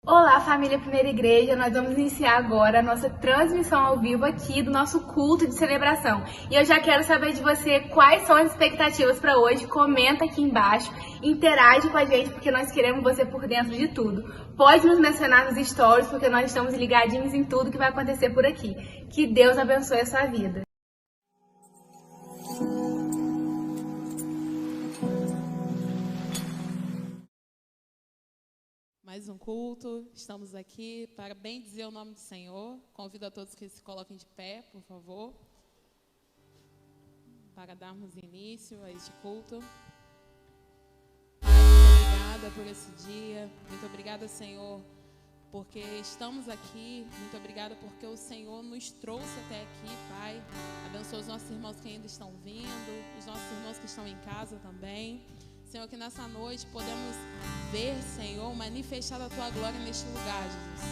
Olá, família Primeira Igreja! Nós vamos iniciar agora a nossa transmissão ao vivo aqui do nosso culto de celebração. E eu já quero saber de você quais são as expectativas para hoje. Comenta aqui embaixo, interage com a gente porque nós queremos você por dentro de tudo. Pode nos mencionar nos stories porque nós estamos ligadinhos em tudo que vai acontecer por aqui. Que Deus abençoe a sua vida. Mais um culto, estamos aqui para bem dizer o nome do Senhor. Convido a todos que se coloquem de pé, por favor, para darmos início a este culto. Muito obrigada por esse dia, muito obrigada, Senhor, porque estamos aqui, muito obrigada porque o Senhor nos trouxe até aqui, Pai. Abençoa os nossos irmãos que ainda estão vindo, os nossos irmãos que estão em casa também. Senhor, que nessa noite podemos ver, Senhor, manifestada a Tua glória neste lugar, Jesus.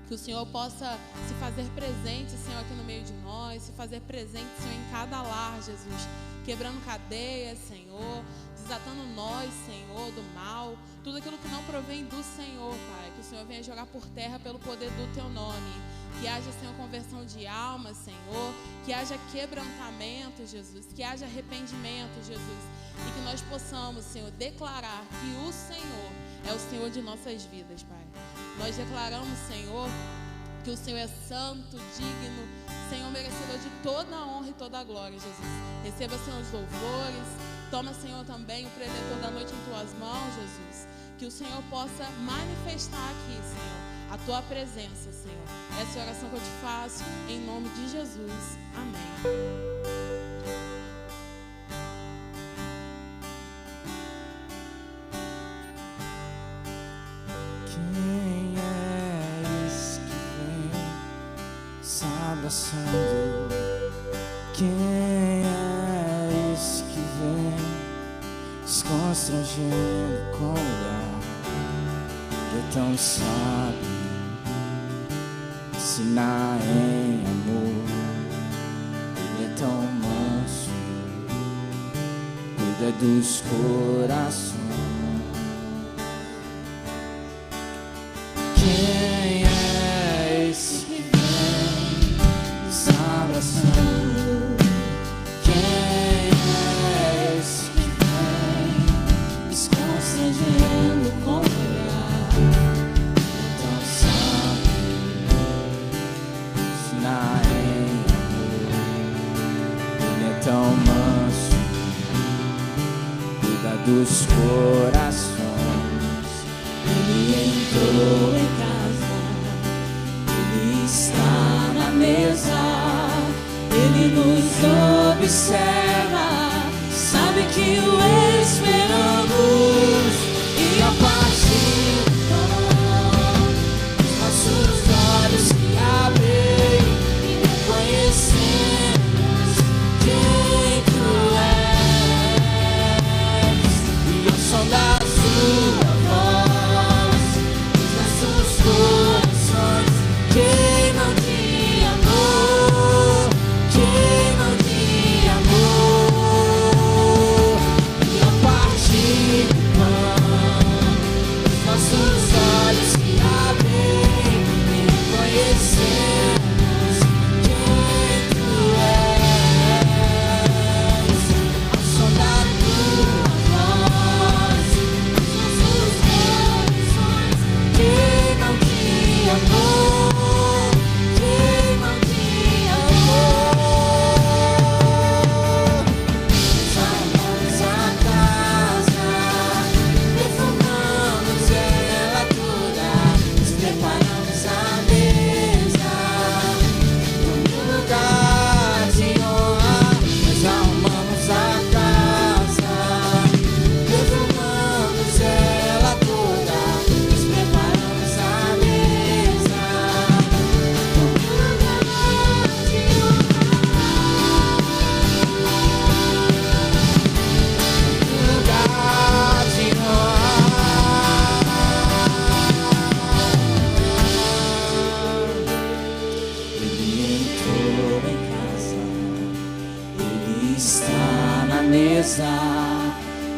Que o Senhor possa se fazer presente, Senhor, aqui no meio de nós, se fazer presente, Senhor, em cada lar, Jesus. Quebrando cadeias, Senhor, desatando nós, Senhor, do mal, tudo aquilo que não provém do Senhor, Pai. Que o Senhor venha jogar por terra pelo poder do Teu nome. Que haja, Senhor, conversão de alma, Senhor. Que haja quebrantamento, Jesus. Que haja arrependimento, Jesus. E que nós possamos, Senhor, declarar que o Senhor é o Senhor de nossas vidas, Pai. Nós declaramos, Senhor, que o Senhor é santo, digno, Senhor, merecedor de toda a honra e toda a glória, Jesus. Receba, Senhor, os louvores. Toma, Senhor, também o preletor da noite em Tuas mãos, Jesus. Que o Senhor possa manifestar aqui, Senhor, a Tua presença, Senhor. Essa é a oração que eu te faço, em nome de Jesus. Amém. Abraçando. Quem é esse que vem se constrangendo com o olhar? Ele é tão sábio, ensinar em amor. Ele é tão manso, cuida dos corações. Quem é esse que abraçando? Quem é esse que vem se constrangendo com o olhar? Tão sábio, ensinar em amor. Ele é tão manso, cuida dos corações. Ele entrou em casa, ele está na mesa. Ele nos observa, sabe que o esperamos. E a partir dos nossos olhos se abrem e reconhecemos quem Tu és. E ao som da Sua voz, os nossos corações queimam de amor. Queimam de amor. E ao partir do pão, os nossos olhos se abrem e reconhecemos quem Tu és. Ao som da Tua voz, os nossos corações queimam de amor. Queimam de amor.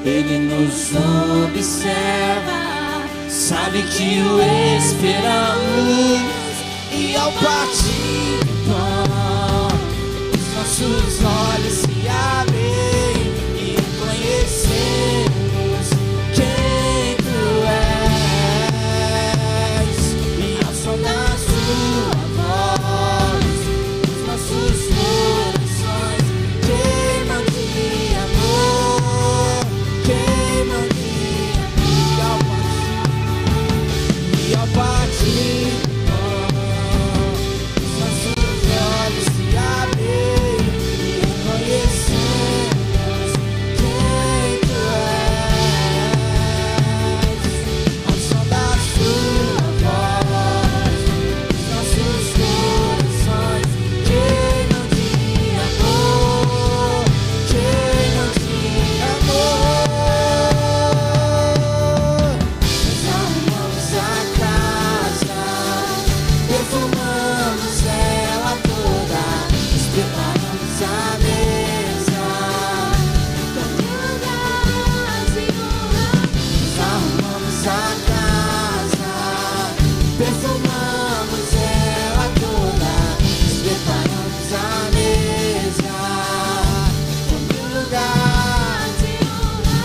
Ele nos observa, sabe que o esperamos. E ao partir do pão, os nossos olhos se abrem e conhecemos quem tu és. E ao som da sua voz, os nossos corações queimam de amor, queimam de amor. E ao partir do pão, os nossos olhos se abrem e reconhecemos quem tu és. Ao som da sua voz, os nossos corações queimam de amor, queimam de amor. Nós arrumamos a casa, perfumamos ela toda, nos preparamos a mesa, dando lugar de honra. Nós arrumamos a casa, perfumamos ela toda, nos preparamos a mesa, dando lugar de honra.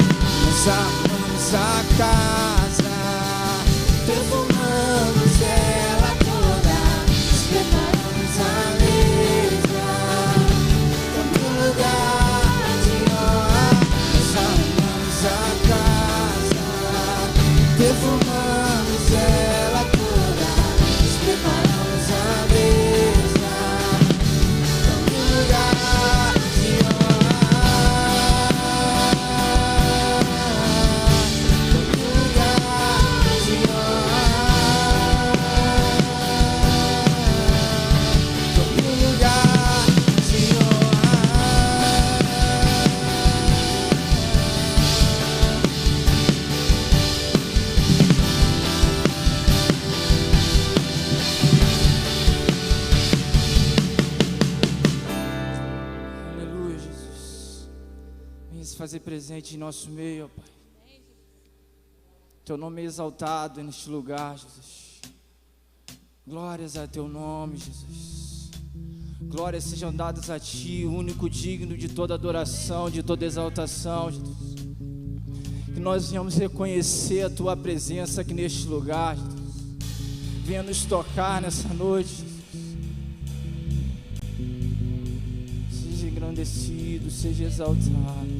Nós arrumamos a casa, perfumamos ela toda, nos preparamos a mesa, dando lugar de honra. Nós arrumamos a casa, perfumamos ela toda, nos preparamos a mesa, dando lugar de Aleluia, Jesus. Venha se fazer presente em nosso meio, ó Pai. Teu nome é exaltado neste lugar, Jesus. Glórias a teu nome, Jesus. Glórias sejam dadas a ti, o único digno de toda adoração, de toda exaltação, Jesus. Que nós venhamos reconhecer a tua presença aqui neste lugar, Jesus. Venha nos tocar nessa noite, Jesus. Seja engrandecido, seja exaltado.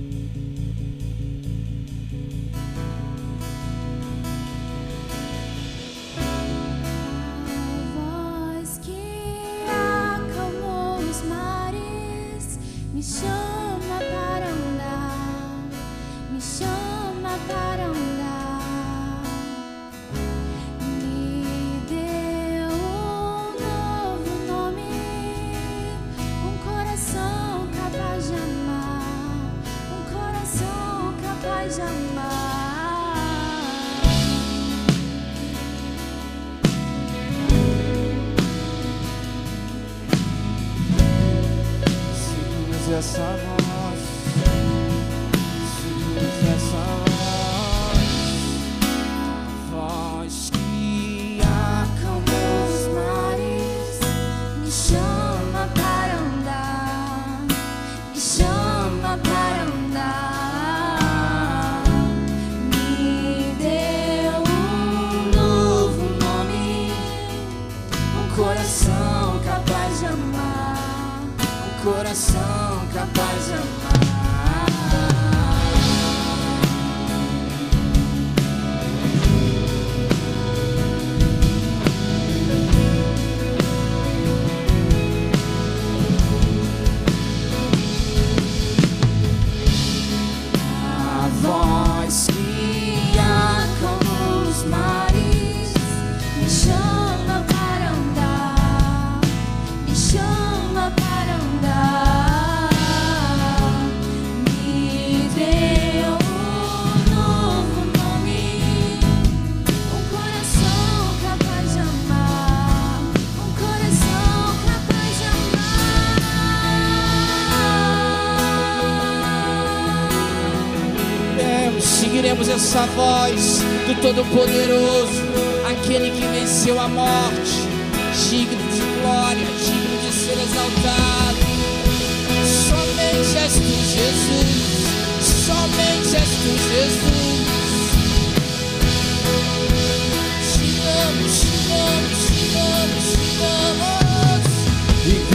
Voz que acalmou os mares, me chama para andar, me chama para andar. Me deu um novo nome, um coração capaz de amar, um coração capaz de amar. Seguimos essa voz, seguimos essa voz que acalmou os mares, Me chama para andar, me chama para andar. Me deu um novo nome, um coração capaz de amar, um coração capaz de amar. ouça a voz do Todo-Poderoso, aquele que venceu a morte, digno de glória, digno de ser exaltado. Somente és tu, Jesus. Somente és tu, Jesus. Te amo, te amo, te amo, te amo. E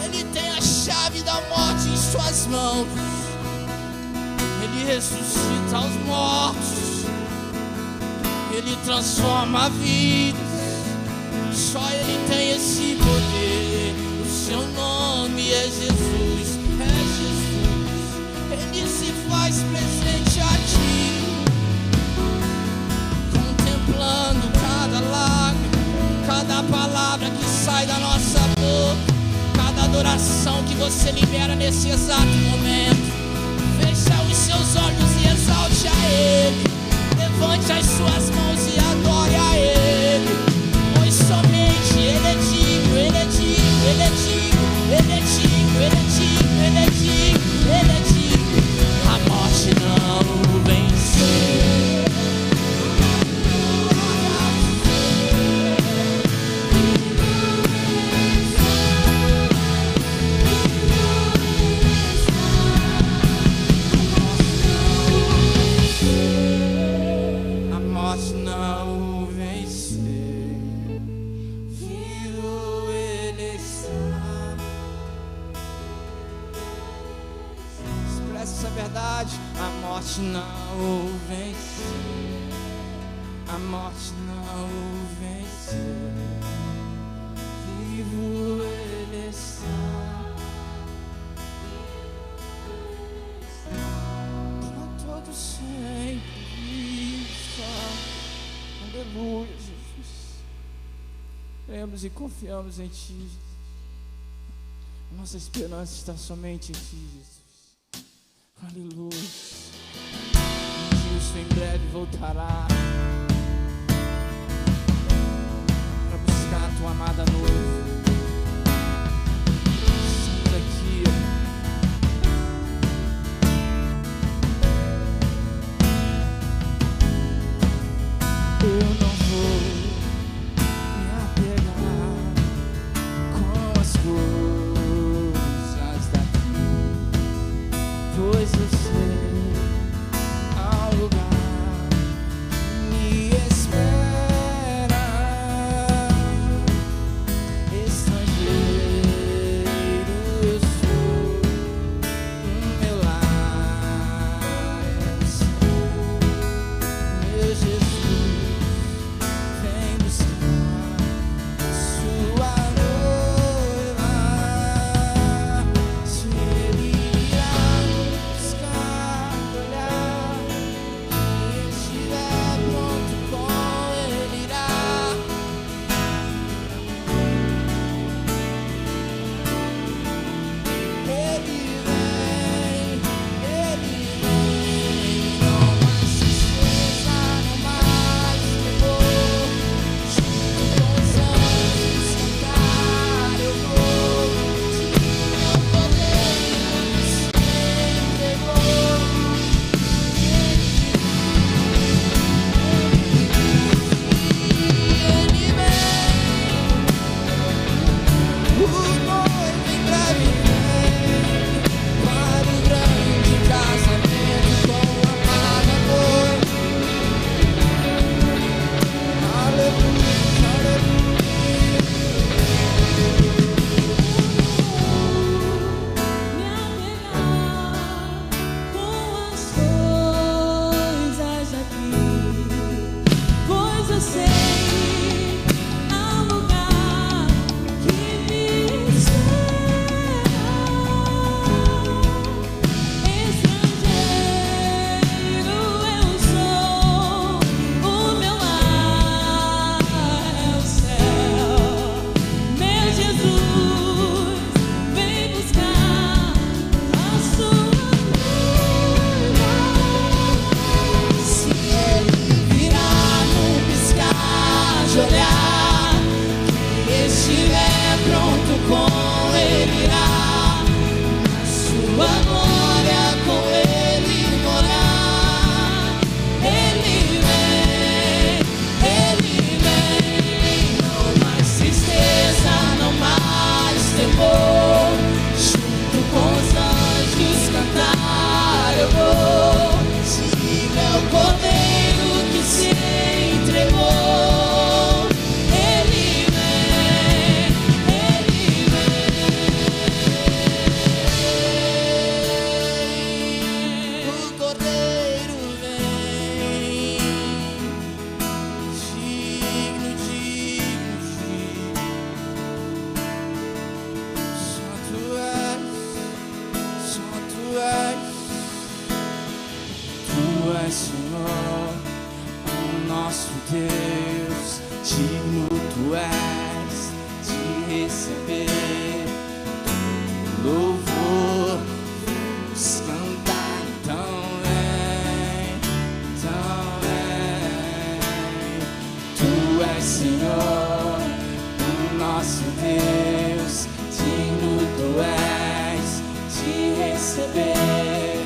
Ele tem a chave da morte em suas mãos. Ele ressuscita os mortos. Ele transforma vidas. Só Ele tem esse poder. O seu nome é Jesus. É Jesus. Ele se faz presente a ti, contemplando cada lágrima, cada palavra que sai da nossa boca, cada adoração que você libera nesse exato momento. Fecha os seus olhos e morte não o venceu, a morte não o venceu. Vivo ele está, para todo sempre está. Aleluia, Jesus. Cremos e confiamos em Ti, Jesus. Nossa esperança está somente em Ti, Jesus. Aleluia. Jesus em breve voltará para buscar a Tua amada noiva. Estamos aqui, eu não vou me apegar com as coisas daqui, pois eu sei há um lugar que me espera. Estrangeiro eu sou, o meu lar é o céu. Meu Jesus vem buscar sua noiva. Se ele irá buscar, olhar, e estiver pronto com ele irá. Ele vem, não mais tristeza, não mais temor. Junto com os anjos cantar eu vou, de meu poder se entregou. Ele vem, o noivo em breve vem para o grande casamento com a amada noiva. Aleluia, aleluia. Me apegar com as coisas daqui, pois eu sei há um lugar que me espera. Estrangeiro eu sou, o meu lar é o céu. Meu Jesus vem buscar a sua noiva. Se ele virá num piscar de olhar, que estiver pronto com ele irá, na sua glória com ele morar. Ele vem, não mais tristeza, não mais temor. Junto com os anjos cantar eu vou, siga o cordeiro que se entregou. Ele vem, o cordeiro vem, digno, digno, digno. Só Tu és, Senhor, o nosso Deus. Digno Tu és de receber louvor. Vamos cantar, então vem, Tu és, Senhor, o nosso Deus. Digno Tu és de receber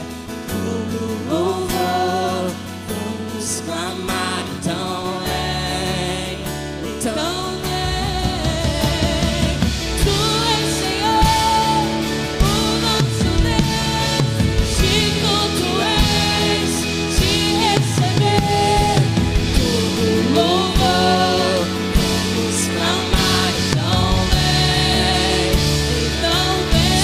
todo louvor. Vamos clamar, então vem, então vem. Tu és Senhor, o nosso Deus. Digno Tu és de receber todo louvor. Vamos clamar, então vem, Então vem.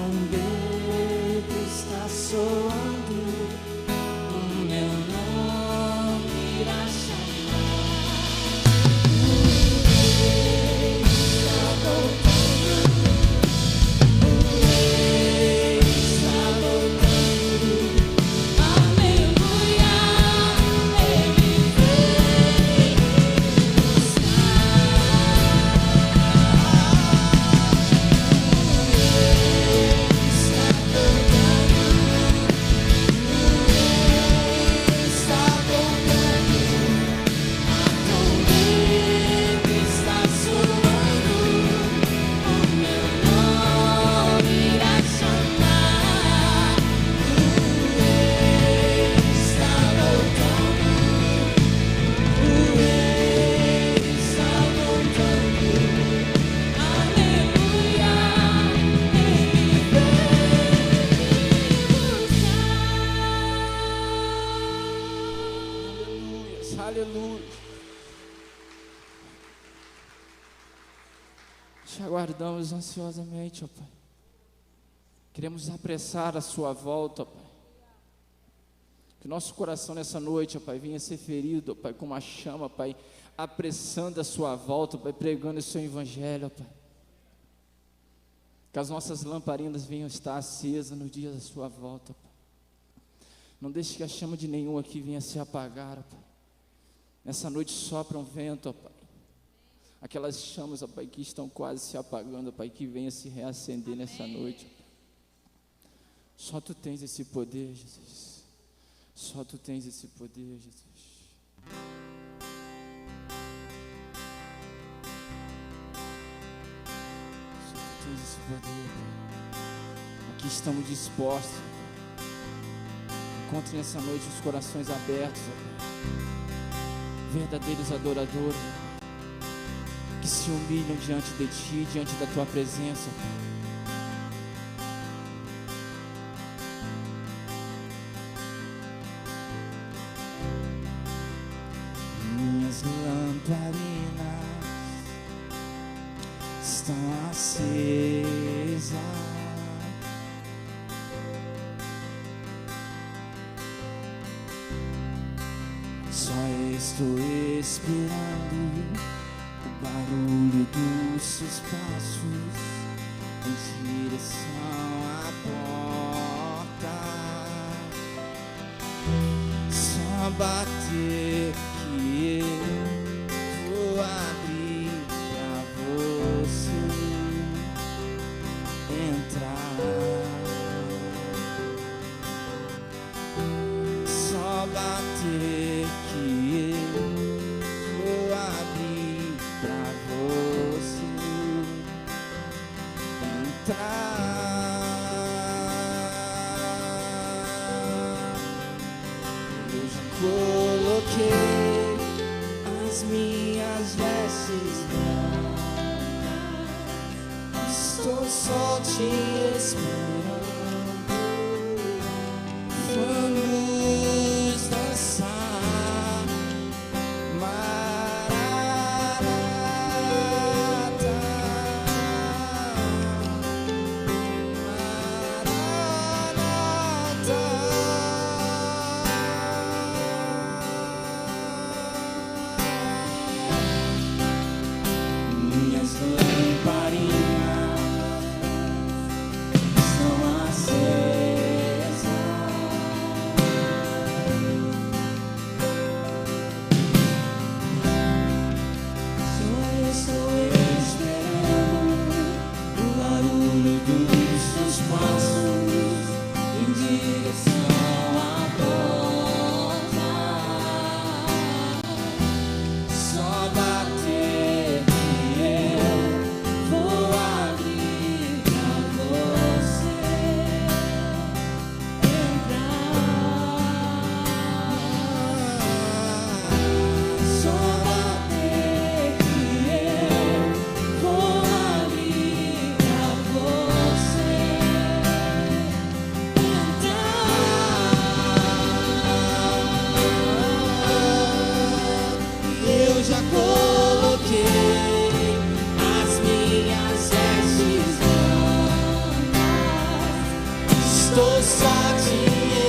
trombeta está soando, o meu nome irá chamar. O rei está voltando, o rei está voltando. Aleluia, Ele vem Aleluia. Te aguardamos ansiosamente, ó Pai. Queremos apressar a sua volta, ó Pai. Que nosso coração nessa noite, ó Pai, venha ser ferido, ó Pai, com uma chama, Pai, apressando a sua volta, ó Pai, pregando o seu evangelho, ó Pai. Que as nossas lamparinas venham estar acesas no dia da sua volta, ó Pai. Não deixe que a chama de nenhum aqui venha se apagar, ó Pai. Nessa noite sopra um vento, ó Pai. Aquelas chamas, ó Pai, que estão quase se apagando, ó Pai, que venha se reacender nessa noite, ó Pai. Só Tu tens esse poder, Jesus. Só Tu tens esse poder, Jesus. Só Tu tens esse poder, Pai. Aqui estamos dispostos, ó Pai. Encontre nessa noite os corações abertos, ó Pai. Verdadeiros adoradores que se humilham diante de Ti, diante da Tua presença. Minhas lamparinas estão acesas, só estou esperando o barulho dos Seus passos em direção à porta. Só bater que eu vou abrir pra você entrar. Só bater que eu vou abrir pra você entrar. Eu já coloquei as minhas vestes brancas, estou só te esperando. Vamos dançar, Maranata, Maranata. Minhas lamparinas estão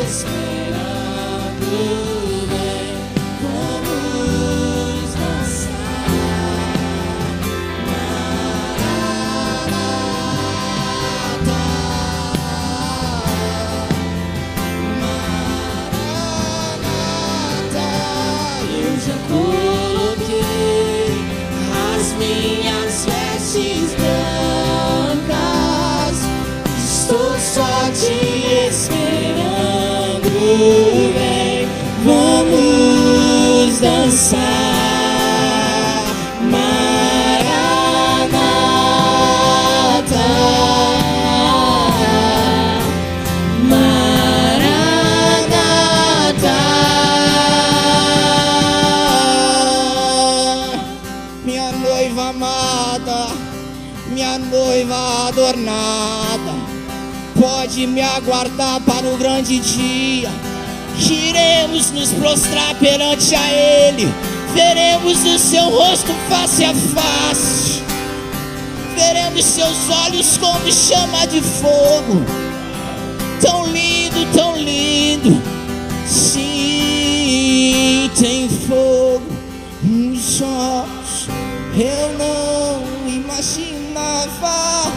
esperando, vem, vamos dançar. Eu já coloquei as minhas vestes brancas, estou só te esperando, vem, vamos dançar. Maranata, Minha noiva amada, minha noiva adornada, pode me aguardar para o grande dia. Iremos nos prostrar perante a Ele, veremos o seu rosto face a face, veremos seus olhos como chama de fogo. Tão lindo, sim, tem fogo nos olhos. Eu não imaginava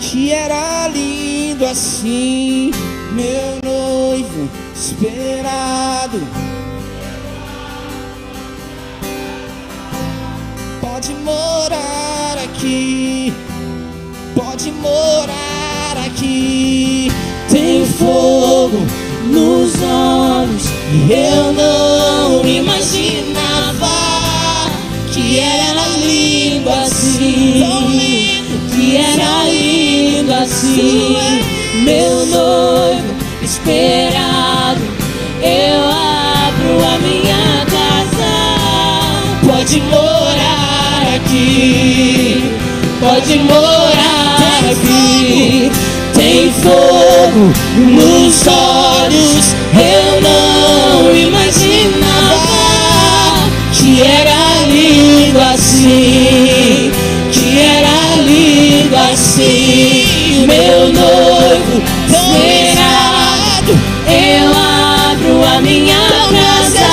que era lindo assim, meu noivo esperado. Pode morar aqui, pode morar aqui. Tem fogo nos olhos e eu não imaginava que era lindo assim, que era lindo assim. Meu noivo esperado, eu abro a minha casa. Pode morar aqui, pode morar aqui. Tem fogo nos olhos, eu não imaginava que era lindo assim, que era lindo assim. Meu noivo esperado, eu abro a minha casa.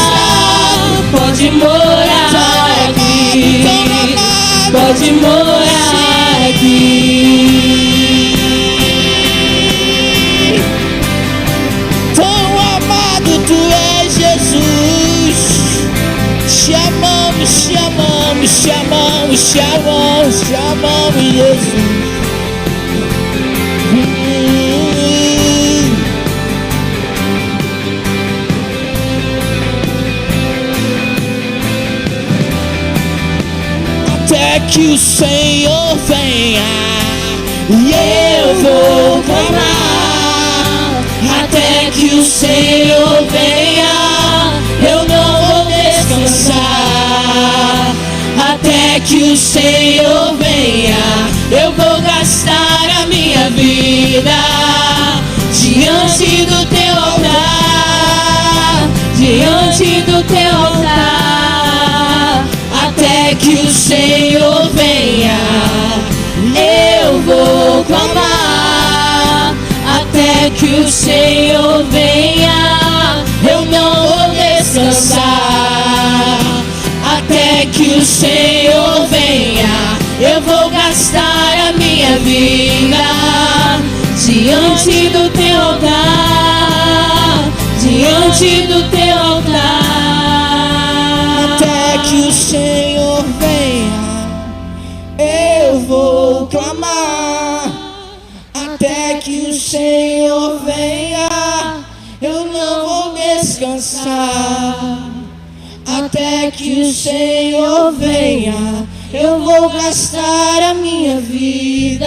Pode morar aqui, pode morar aqui. Tu és Jesus, te amamos, te amamos, te amamos, te amamos, te amamos, Jesus. Até que o Senhor venha e eu vou clamar. Até que o Senhor venha, eu não vou descansar. Até que o Senhor venha, eu vou gastar a minha vida diante do teu altar, diante do teu altar. Até que o Senhor venha, eu vou clamar. Até que o Senhor venha, eu não vou descansar. Até que o Senhor venha, eu vou gastar a minha vida diante do teu altar, diante do teu altar. Até que o Senhor venha, eu vou clamar. Até que o Senhor venha, eu não vou descansar. Até que o Senhor venha, eu vou gastar a minha vida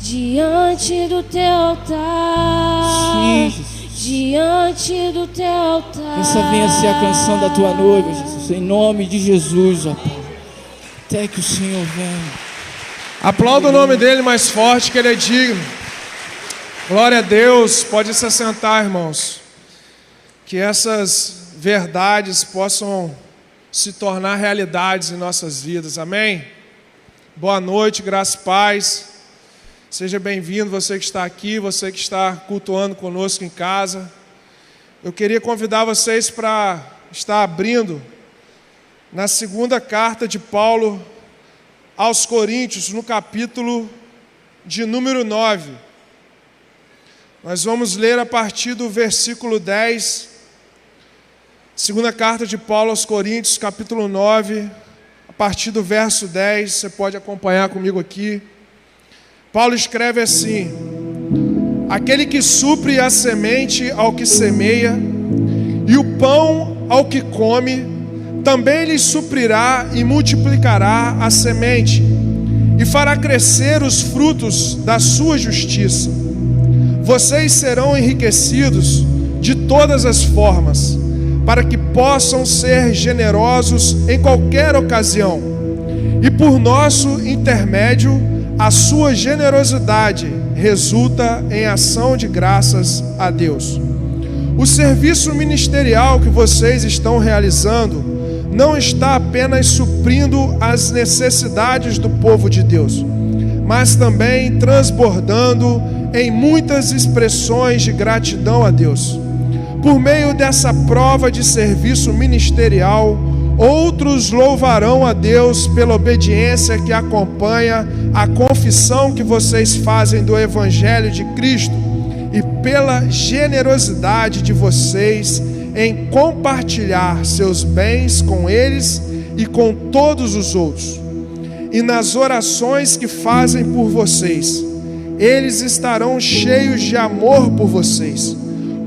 diante do teu altar, diante do teu altar. Essa venha ser a canção da tua noiva, Jesus, em nome de Jesus, ó Pai. Até que o Senhor venha. Aplauda o nome dele mais forte, que ele é digno. Glória a Deus. Pode se assentar, irmãos. Que essas verdades possam se tornar realidades em nossas vidas. Amém? Boa noite, graça e paz. Seja bem-vindo, você que está aqui, você que está cultuando conosco em casa. Eu queria convidar vocês para estar abrindo na segunda carta de Paulo aos Coríntios, no capítulo de número 9. Nós vamos ler a partir do versículo 10, segunda carta de Paulo aos Coríntios, capítulo 9, a partir do verso 10, você pode acompanhar comigo aqui. Paulo escreve assim: aquele que supre a semente ao que semeia, e o pão ao que come, também lhe suprirá e multiplicará a semente, e fará crescer os frutos da sua justiça. Vocês serão enriquecidos de todas as formas, para que possam ser generosos em qualquer ocasião, e por nosso intermédio, a sua generosidade resulta em ação de graças a Deus. O serviço ministerial que vocês estão realizando não está apenas suprindo as necessidades do povo de Deus, mas também transbordando em muitas expressões de gratidão a Deus. Por meio dessa prova de serviço ministerial, outros louvarão a Deus pela obediência que acompanha a confissão que vocês fazem do Evangelho de Cristo e pela generosidade de vocês em compartilhar seus bens com eles e com todos os outros. E nas orações que fazem por vocês, eles estarão cheios de amor por vocês,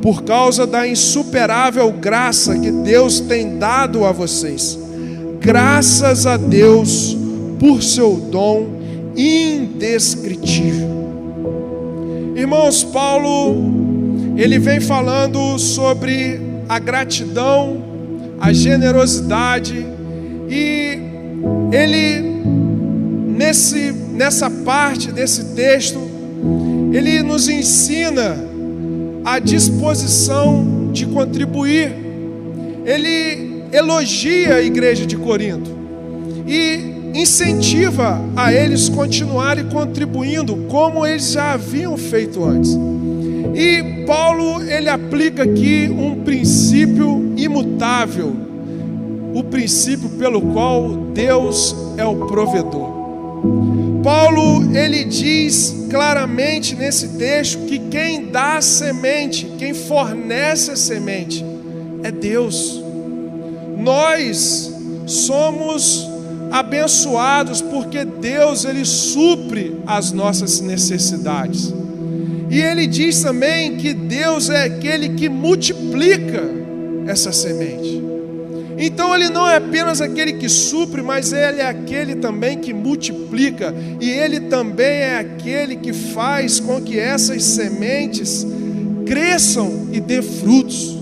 por causa da insuperável graça que Deus tem dado a vocês. Graças a Deus por seu dom indescritível. Irmãos, Paulo, ele vem falando sobre a gratidão, a generosidade, e ele, nessa parte desse texto, ele nos ensina a disposição de contribuir. Ele elogia a igreja de Corinto e incentiva a eles continuarem contribuindo como eles já haviam feito antes. E Paulo, ele aplica aqui um princípio imutável, o princípio pelo qual Deus é o provedor. Paulo, ele diz claramente nesse texto que quem dá a semente, quem fornece a semente, é Deus. Nós somos abençoados porque Deus, ele supre as nossas necessidades. E ele diz também que Deus é aquele que multiplica essa semente. Então ele não é apenas aquele que supre, mas ele é aquele também que multiplica, e ele também é aquele que faz com que essas sementes cresçam e dê frutos.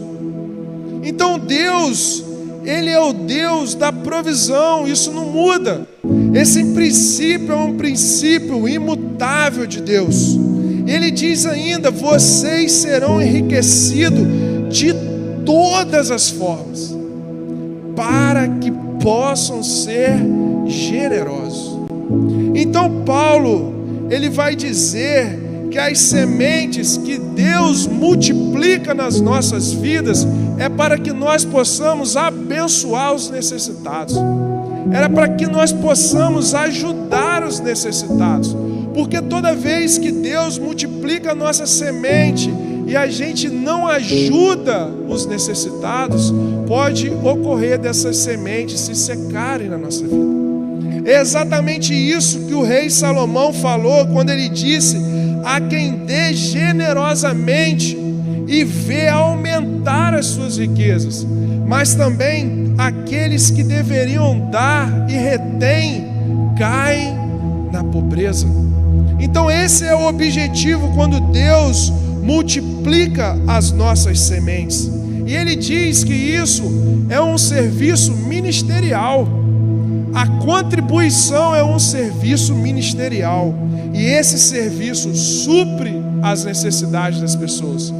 Então Deus, ele é o Deus da provisão, isso não muda. Esse princípio é um princípio imutável de Deus. Ele diz ainda: vocês serão enriquecidos de todas as formas, para que possam ser generosos. Então Paulo, ele vai dizer que as sementes que Deus multiplica nas nossas vidas é para que nós possamos abençoar os necessitados, era para que nós possamos ajudar os necessitados, porque toda vez que Deus multiplica a nossa semente e a gente não ajuda os necessitados, pode ocorrer dessas sementes se secarem na nossa vida. É exatamente isso que o rei Salomão falou quando ele disse: a quem dê generosamente e vê aumentar as suas riquezas, mas também aqueles que deveriam dar e retêm, caem na pobreza. Então esse é o objetivo quando Deus multiplica as nossas sementes. E ele diz que isso é um serviço ministerial. A contribuição é um serviço ministerial, e esse serviço supre as necessidades das pessoas.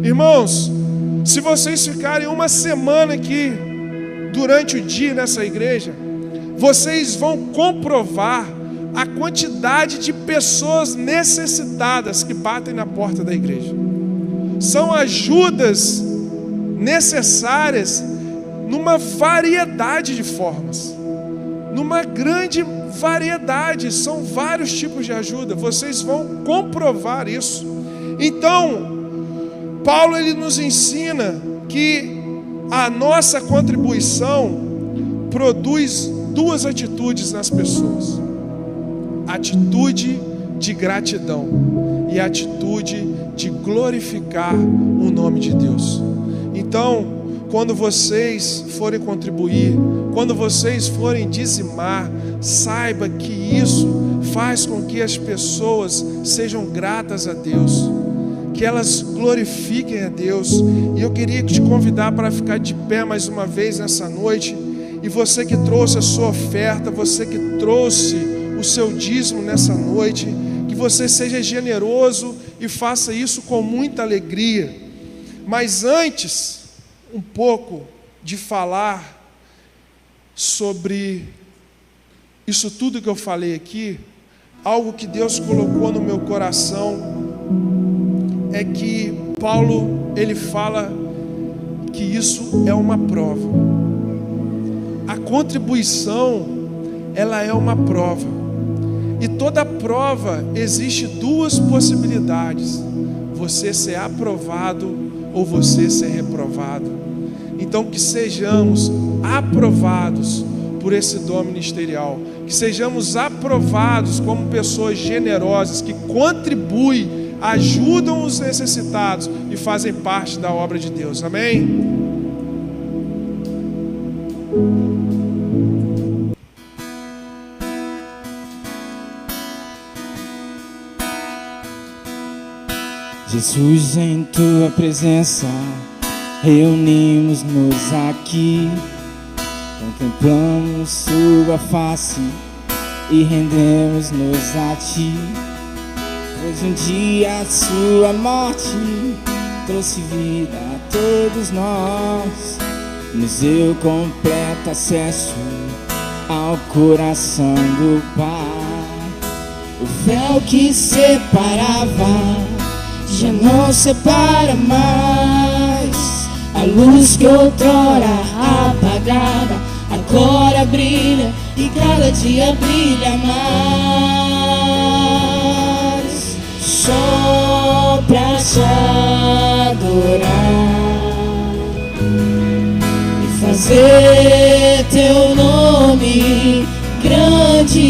Irmãos, se vocês ficarem uma semana aqui durante o dia nessa igreja, vocês vão comprovar a quantidade de pessoas necessitadas que batem na porta da igreja. São ajudas necessárias numa variedade de formas, numa grande variedade, são vários tipos de ajuda, vocês vão comprovar isso. Então, Paulo ele nos ensina que a nossa contribuição produz duas atitudes nas pessoas: atitude de gratidão e atitude de glorificar o nome de Deus. Então, quando vocês forem contribuir, quando vocês forem dizimar, saiba que isso faz com que as pessoas sejam gratas a Deus, que elas glorifiquem a Deus. E eu queria te convidar para ficar de pé mais uma vez nessa noite. E você que trouxe a sua oferta, você que trouxe o seu dízimo nessa noite, que você seja generoso e faça isso com muita alegria. Mas antes, um pouco de falar sobre isso tudo que eu falei aqui, algo que Deus colocou no meu coração é que Paulo, ele fala que isso é uma prova. A contribuição, ela é uma prova. E toda prova existe duas possibilidades: você ser aprovado ou você ser reprovado. Então que sejamos aprovados por esse dom ministerial, que sejamos aprovados como pessoas generosas, que contribuem, ajudam os necessitados e fazem parte da obra de Deus. Amém? Jesus, em tua presença reunimos-nos aqui, contemplamos sua face e rendemos-nos a ti. Pois um dia a sua morte trouxe vida a todos nós, nos deu completo acesso ao coração do Pai. O véu que separava já não separa mais. A luz que outrora apagada agora brilha e cada dia brilha mais. Só pra te adorar e fazer teu nome grande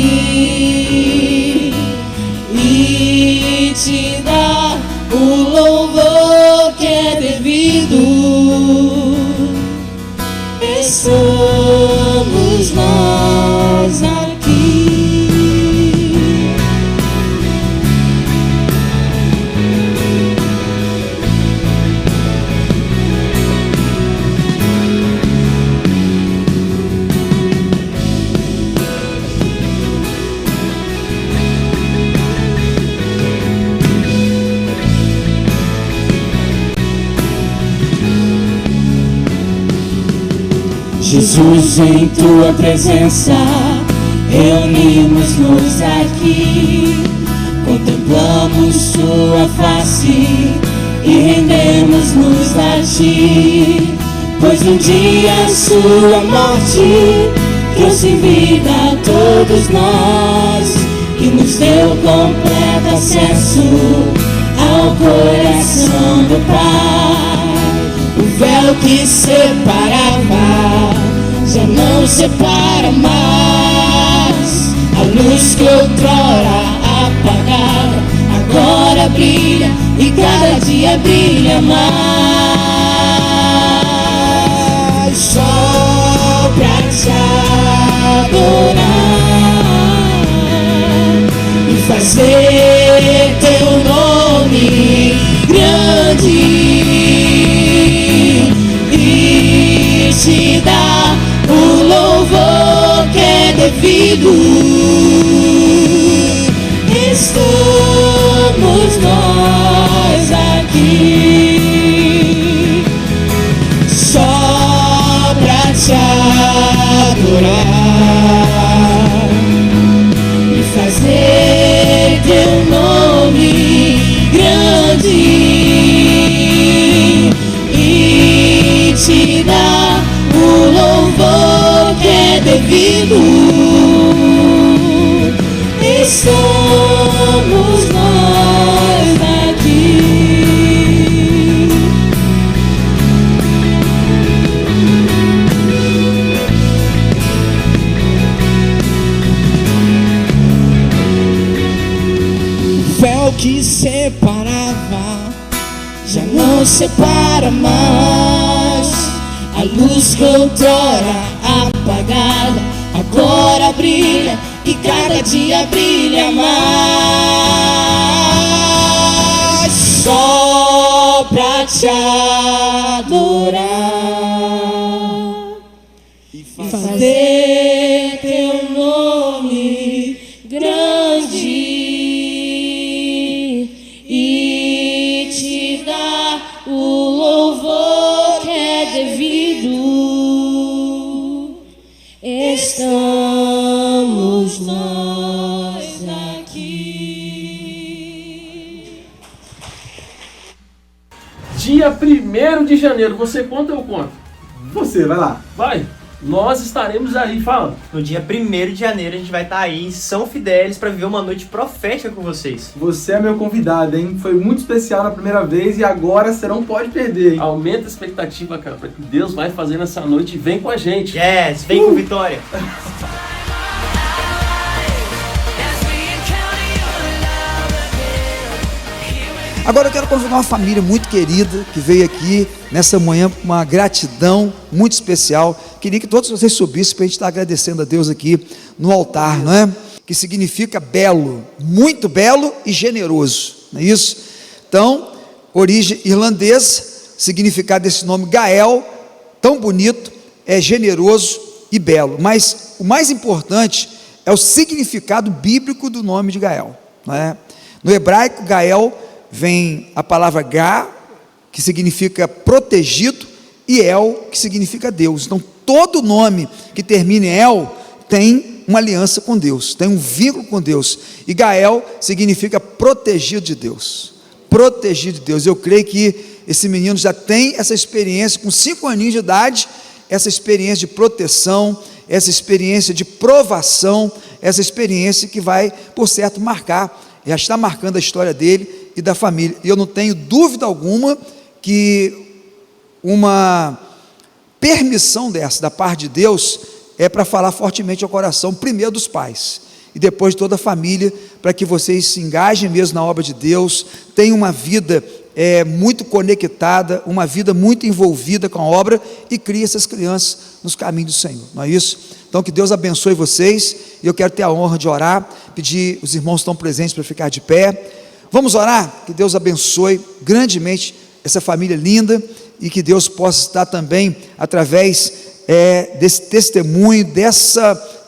e te dar o louvor que é devido. Estamos nós aqui. Jesus, em tua presença reunimos-nos aqui, contemplamos sua face e rendemos-nos a ti. Pois um dia sua morte trouxe vida a todos nós e nos deu completo acesso ao coração do Pai. O véu que separava já não separa mais. A luz que outrora apagada agora brilha e cada dia brilha mais. Só pra te adorar e fazer teu nome grande e te dar o louvor que é devido. Estamos nós aqui só pra te adorar e fazer que separava já não separa mais. A luz que outrora apagada agora brilha e cada dia brilha mais. Só pra te adorar e fazer teu nome grande e te dar o louvor que é devido. Estamos nós aqui. Dia 1º de janeiro, você conta ou eu conto? Você, vai lá. Vai, nós estaremos aí, fala. No dia 1º de janeiro a gente vai estar aí em São Fidélis para viver uma noite profética com vocês. Você é meu convidado, hein? Foi muito especial na primeira vez e agora você não pode perder, hein? Aumenta a expectativa, cara, para que Deus vai fazer nessa noite e vem com a gente. Yes, vem com vitória. Agora eu quero convidar uma família muito querida que veio aqui nessa manhã com uma gratidão muito especial. Queria que todos vocês subissem para a gente estar agradecendo a Deus aqui no altar, não é? Que significa belo, muito belo e generoso, não é isso? Então, origem irlandesa, significado desse nome Gael, tão bonito, é generoso e belo. Mas o mais importante é o significado bíblico do nome de Gael, não é? No hebraico, Gael vem a palavra Gá, que significa protegido, e El, que significa Deus. Então todo nome que termina em El tem uma aliança com Deus, tem um vínculo com Deus, e Gael significa protegido de Deus, protegido de Deus. Eu creio que esse menino já tem essa experiência, com 5 aninhos de idade, essa experiência de proteção, essa experiência de provação, essa experiência que vai, por certo, marcar, já está marcando a história dele e da família. E eu não tenho dúvida alguma que uma permissão dessa, da parte de Deus, é para falar fortemente ao coração, primeiro dos pais, e depois de toda a família, para que vocês se engajem mesmo na obra de Deus, tenham uma vida muito conectada, uma vida muito envolvida com a obra, e criem essas crianças nos caminhos do Senhor, não é isso? Então que Deus abençoe vocês, e eu quero ter a honra de orar, pedir, os irmãos estão presentes para ficar de pé. Vamos orar? Que Deus abençoe grandemente essa família linda, e que Deus possa estar também, através desse testemunho,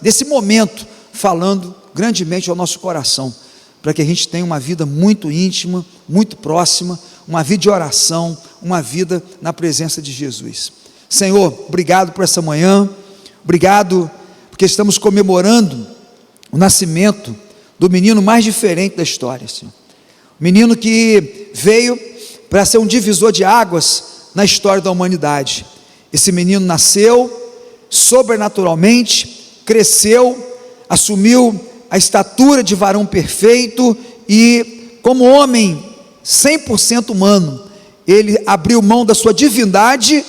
desse momento, falando grandemente ao nosso coração, para que a gente tenha uma vida muito íntima, muito próxima, uma vida de oração, uma vida na presença de Jesus. Senhor, obrigado por essa manhã, obrigado porque estamos comemorando o nascimento do menino mais diferente da história, Senhor. Menino que veio para ser um divisor de águas na história da humanidade. Esse menino nasceu sobrenaturalmente, cresceu, assumiu a estatura de varão perfeito, e como homem 100% humano, ele abriu mão da sua divindade,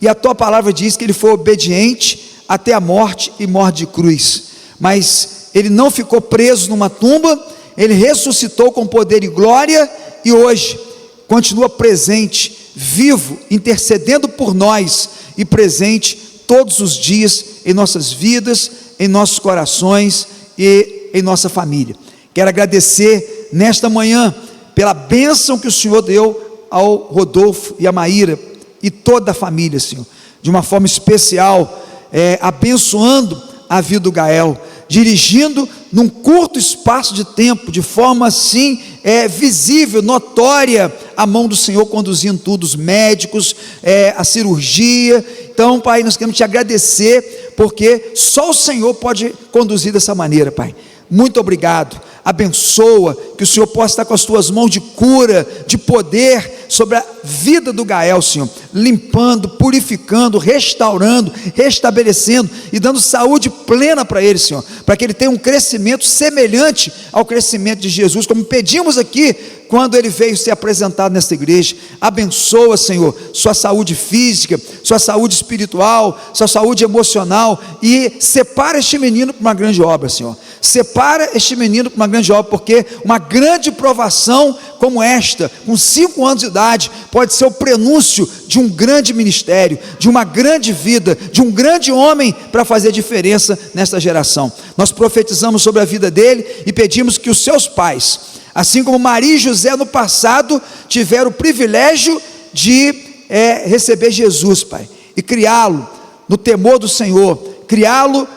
e a tua palavra diz que ele foi obediente até a morte, e morte de cruz. Mas ele não ficou preso numa tumba, ele ressuscitou com poder e glória, e hoje continua presente, vivo, intercedendo por nós, e presente todos os dias em nossas vidas, em nossos corações e em nossa família. Quero agradecer nesta manhã pela bênção que o Senhor deu ao Rodolfo e a Maíra e toda a família, Senhor, de uma forma especial, abençoando a vida do Gael, dirigindo num curto espaço de tempo, de forma assim visível, notória, a mão do Senhor conduzindo tudo, os médicos, a cirurgia. Então, Pai, nós queremos te agradecer, porque só o Senhor pode conduzir dessa maneira, Pai. Muito obrigado, abençoa, que o Senhor possa estar com as tuas mãos de cura, de poder, sobre a vida do Gael, Senhor, limpando, purificando, restaurando, restabelecendo e dando saúde plena para ele, Senhor, para que ele tenha um crescimento semelhante ao crescimento de Jesus, como pedimos aqui quando ele veio ser apresentado nesta igreja. Abençoa, Senhor, sua saúde física, sua saúde espiritual, sua saúde emocional, e separa este menino para uma grande obra, Senhor. Separa este menino para uma grande obra, porque uma grande provação como esta, com 5 anos de idade, pode ser o prenúncio de um grande ministério, de uma grande vida, de um grande homem para fazer diferença nesta geração. Nós profetizamos sobre a vida dele e pedimos que os seus pais, assim como Maria e José no passado tiveram o privilégio de receber Jesus, Pai, e criá-lo no temor do Senhor, criá-lo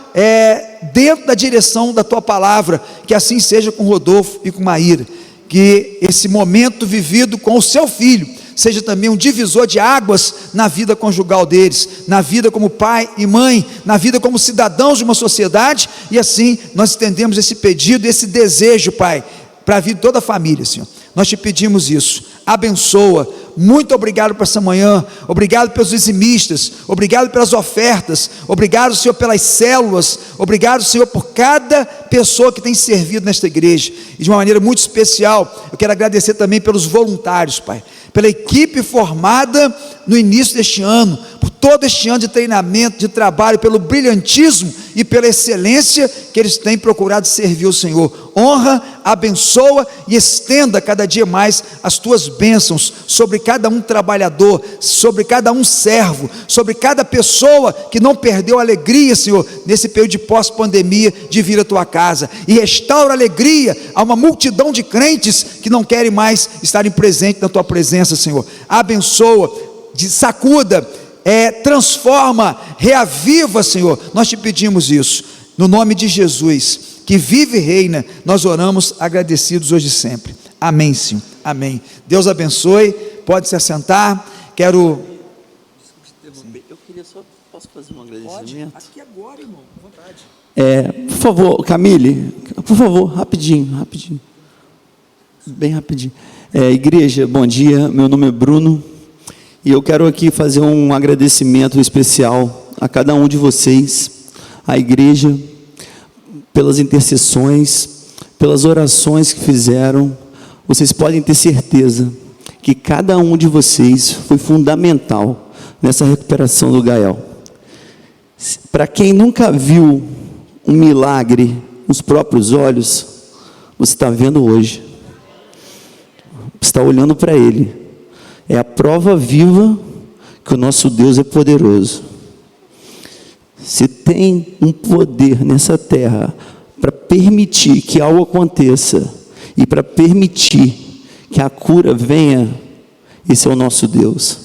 dentro da direção da Tua palavra, que assim seja com Rodolfo e com Maíra, que esse momento vivido com o seu filho seja também um divisor de águas na vida conjugal deles, na vida como pai e mãe, na vida como cidadãos de uma sociedade, e assim nós estendemos esse pedido, esse desejo, Pai, para a vida de toda a família, Senhor. Nós te pedimos isso, abençoa. Muito obrigado por essa manhã, obrigado pelos dizimistas, obrigado pelas ofertas, obrigado, Senhor, pelas células, obrigado, Senhor, por cada pessoa que tem servido nesta igreja, e de uma maneira muito especial, eu quero agradecer também pelos voluntários, Pai, pela equipe formada no início deste ano, por todo este ano de treinamento, de trabalho, pelo brilhantismo e pela excelência que eles têm procurado servir o Senhor. Honra, abençoa e estenda cada dia mais as Tuas bênçãos sobre cada um trabalhador, sobre cada um servo, sobre cada pessoa que não perdeu a alegria, Senhor, nesse período de pós-pandemia, de vir à Tua casa, e restaura a alegria a uma multidão de crentes que não querem mais estarem presentes na Tua presença, Senhor. Abençoa, sacuda, transforma, reaviva, Senhor. Nós te pedimos isso, no nome de Jesus, que vive e reina. Nós oramos agradecidos hoje e sempre. Amém, Senhor, amém. Deus abençoe, pode se assentar. Quero... Eu queria só, posso fazer um agradecimento? Pode, aqui agora, irmão, à vontade. Por favor, Camille, por favor, rapidinho, bem rapidinho. Igreja, bom dia, meu nome é Bruno, e eu quero aqui fazer um agradecimento especial a cada um de vocês, à igreja, pelas intercessões, pelas orações que fizeram. Vocês podem ter certeza que cada um de vocês foi fundamental nessa recuperação do Gael. Para quem nunca viu um milagre com os próprios olhos, você está vendo hoje, você está olhando para ele. É a prova viva que o nosso Deus é poderoso. Se tem um poder nessa terra para permitir que algo aconteça e para permitir que a cura venha, esse é o nosso Deus.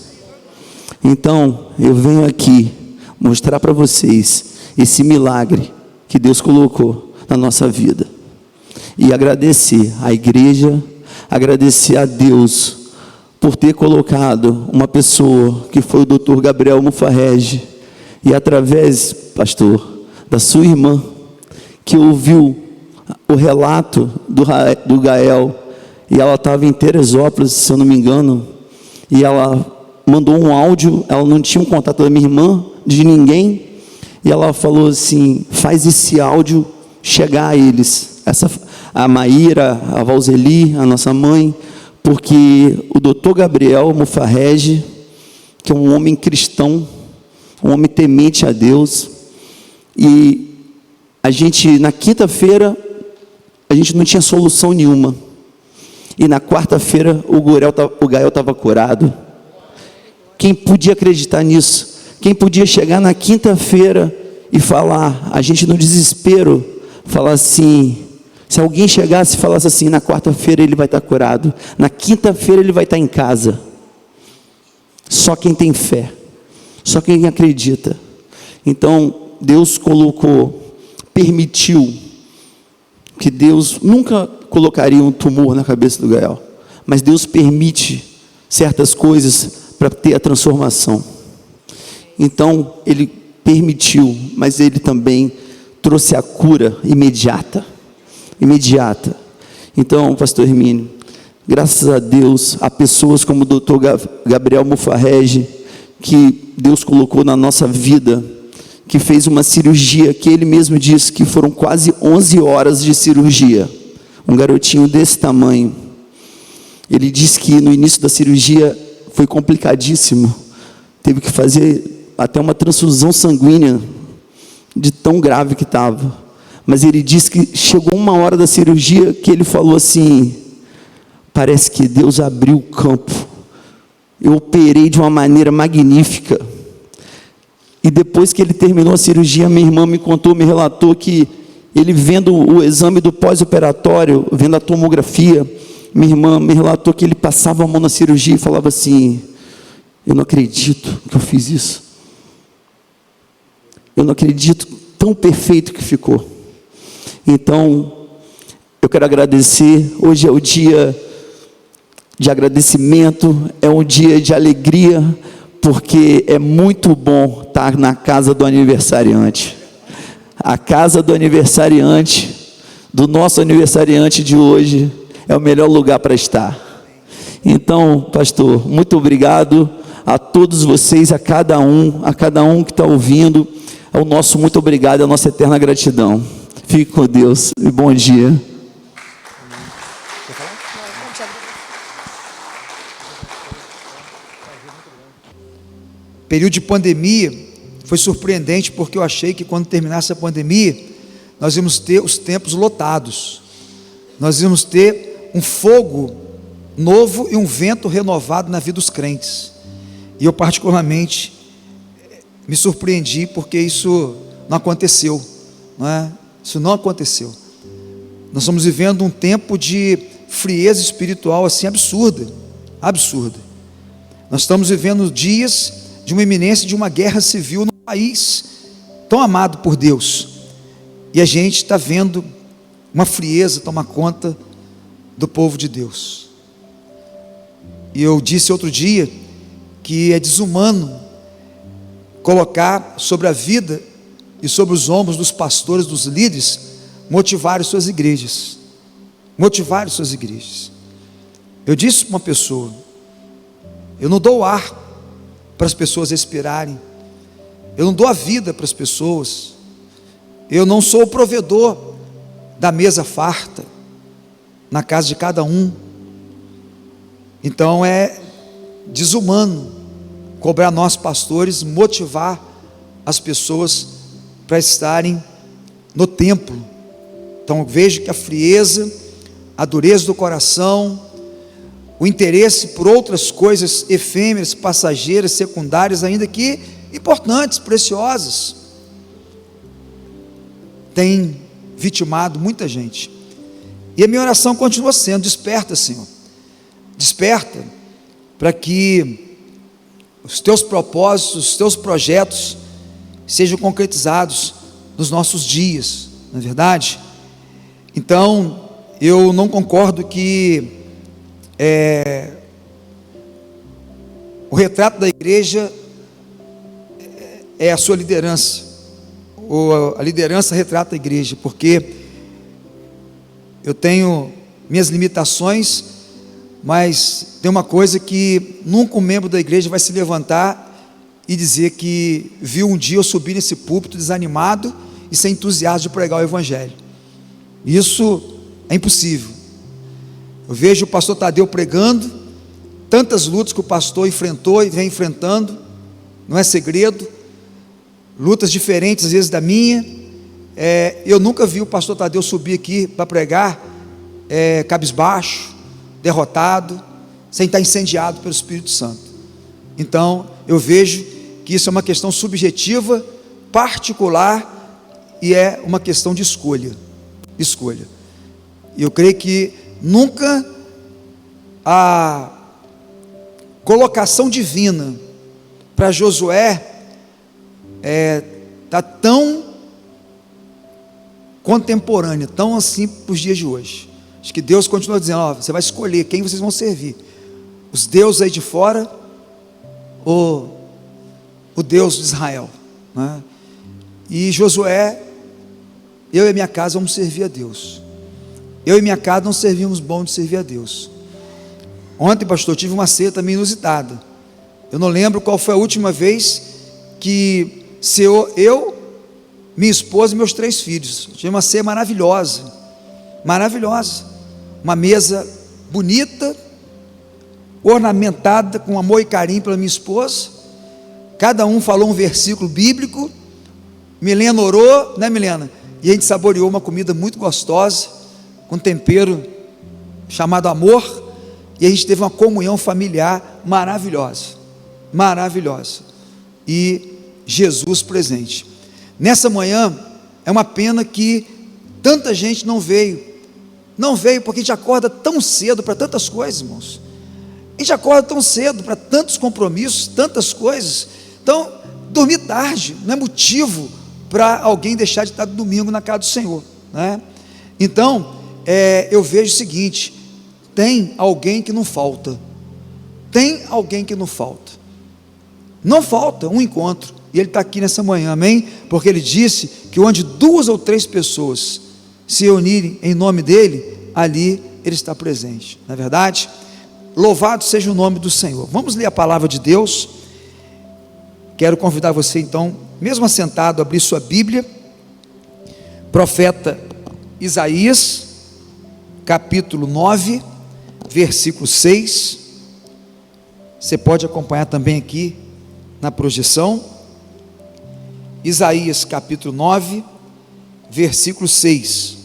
Então, eu venho aqui mostrar para vocês esse milagre que Deus colocou na nossa vida, e agradecer à igreja, agradecer a Deus por ter colocado uma pessoa que foi o Dr. Gabriel Mufarrege, e através, pastor, da sua irmã, que ouviu o relato do Gael, e ela estava em Teresópolis, se eu não me engano, e ela mandou um áudio, ela não tinha um contato da minha irmã, de ninguém, e ela falou assim: faz esse áudio chegar a eles, a Maíra, a Valzeli, a nossa mãe, porque o doutor Gabriel Mufarrege, que é um homem cristão, um homem temente a Deus, e a gente, na quinta-feira, a gente não tinha solução nenhuma, e na quarta-feira o Gael estava curado. Quem podia acreditar nisso? Quem podia chegar na quinta-feira e falar, a gente no desespero, falar assim, se alguém chegasse e falasse assim, na quarta-feira ele vai estar curado, na quinta-feira ele vai estar em casa. Só quem tem fé, só quem acredita. Então, Deus permitiu, que Deus nunca colocaria um tumor na cabeça do Gael, mas Deus permite certas coisas para ter a transformação. Então, Ele permitiu, mas Ele também trouxe a cura imediata. Então, pastor Hermínio, Graças a Deus, há pessoas como o Dr. Gabriel Mufarrege, que Deus colocou na nossa vida, que fez uma cirurgia, que ele mesmo disse que foram quase 11 horas de cirurgia. Um garotinho desse tamanho. Ele disse que no início da cirurgia foi complicadíssimo. Teve que fazer até uma transfusão sanguínea, de tão grave que estava. Mas ele disse que chegou uma hora da cirurgia que ele falou assim: parece que Deus abriu o campo. Eu operei de uma maneira magnífica. E depois que ele terminou a cirurgia, minha irmã me contou, me relatou que ele, vendo o exame do pós-operatório, vendo a tomografia, minha irmã me relatou que ele passava a mão na cirurgia e falava assim: eu não acredito que eu fiz isso. Eu não acredito tão perfeito que ficou. Então, eu quero agradecer. Hoje é o dia de agradecimento, é um dia de alegria, porque é muito bom estar na casa do aniversariante. A casa do aniversariante, do nosso aniversariante de hoje, é o melhor lugar para estar. Então, pastor, muito obrigado a todos vocês, a cada um que está ouvindo, ao nosso muito obrigado, a nossa eterna gratidão. Fique com Deus e bom dia. Período de pandemia foi surpreendente, porque eu achei que quando terminasse a pandemia, nós íamos ter os templos lotados, nós íamos ter um fogo novo e um vento renovado na vida dos crentes. E eu particularmente me surpreendi, porque isso não aconteceu, não é? Isso não aconteceu. Nós estamos vivendo um tempo de frieza espiritual assim absurda. Nós estamos vivendo dias de uma iminência de uma guerra civil num país tão amado por Deus, e a gente está vendo uma frieza tomar conta do povo de Deus. E eu disse outro dia que é desumano colocar sobre a vida e sobre os ombros dos pastores, dos líderes, motivar suas igrejas. Eu disse para uma pessoa: eu não dou ar para as pessoas respirarem, eu não dou a vida para as pessoas, eu não sou o provedor da mesa farta na casa de cada um. Então é desumano cobrar nós pastores motivar as pessoas para estarem no templo. Então eu vejo que a frieza, a dureza do coração, o interesse por outras coisas efêmeras, passageiras, secundárias, ainda que importantes, preciosas, tem vitimado muita gente. E a minha oração continua sendo: desperta, Senhor, desperta, para que os teus propósitos, os teus projetos sejam concretizados nos nossos dias, não é verdade? Então, eu não concordo que o retrato da igreja é a sua liderança, ou a liderança retrata a igreja, porque eu tenho minhas limitações, mas tem uma coisa que nunca um membro da igreja vai se levantar e dizer que viu um dia eu subir nesse púlpito desanimado e sem entusiasmo de pregar o evangelho. Isso é impossível. Eu vejo o pastor Tadeu pregando, tantas lutas que o pastor enfrentou e vem enfrentando, não é segredo, lutas diferentes às vezes da minha. Eu nunca vi o pastor Tadeu subir aqui para pregar cabisbaixo, derrotado, sem estar incendiado pelo Espírito Santo. Então eu vejo que isso é uma questão subjetiva, particular, e é uma questão de escolha. E eu creio que nunca a colocação divina para Josué está tão contemporânea, tão assim para os dias de hoje. Acho que Deus continua dizendo: você vai escolher quem vocês vão servir, os deuses aí de fora ou o Deus de Israel, né? E Josué: eu e minha casa vamos servir a Deus. Eu e minha casa não servimos bom de servir a Deus. Ontem, pastor, tive uma ceia também inusitada. Eu não lembro qual foi a última vez que eu, minha esposa e meus 3 filhos. Tive uma ceia maravilhosa, maravilhosa. Uma mesa bonita, ornamentada com amor e carinho pela minha esposa. Cada um falou um versículo bíblico. Milena orou, né, Milena? E a gente saboreou uma comida muito gostosa, com tempero chamado amor. E a gente teve uma comunhão familiar maravilhosa, maravilhosa. E Jesus presente. Nessa manhã, é uma pena que tanta gente não veio. Não veio porque a gente acorda tão cedo para tantas coisas, irmãos. A gente acorda tão cedo para tantos compromissos, tantas coisas. Então, dormir tarde não é motivo para alguém deixar de estar domingo na casa do Senhor, né? Então, eu vejo o seguinte: tem alguém que não falta. Tem alguém que não falta. Não falta um encontro. E Ele está aqui nessa manhã, amém? Porque Ele disse que onde 2 ou 3 pessoas se reunirem em nome dEle, ali Ele está presente. Não é verdade? Louvado seja o nome do Senhor. Vamos ler a palavra de Deus. Quero convidar você então, mesmo assentado, a abrir sua Bíblia. Profeta Isaías, capítulo 9, versículo 6. Você pode acompanhar também aqui na projeção. Isaías capítulo 9, versículo 6.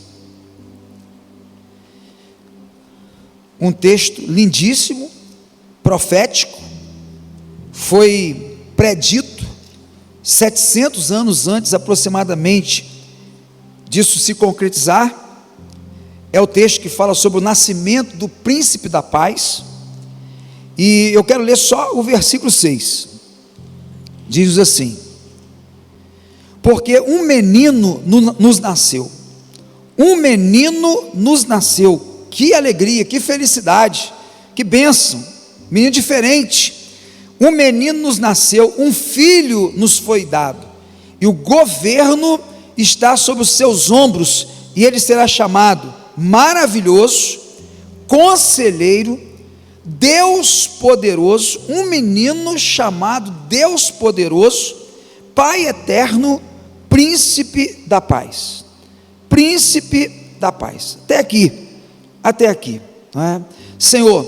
Um texto lindíssimo, profético, foi predito 700 anos antes aproximadamente disso se concretizar. É o texto que fala sobre o nascimento do príncipe da paz. E eu quero ler só o versículo 6. Diz assim: porque um menino nos nasceu, um menino nos nasceu. Que alegria, que felicidade, que bênção, menino diferente. Um menino nos nasceu, um filho nos foi dado, e o governo está sobre os seus ombros, e ele será chamado Maravilhoso, Conselheiro, Deus Poderoso. Um menino chamado Deus Poderoso, Pai Eterno, Príncipe da Paz. Príncipe da Paz. Até aqui, não é? Senhor,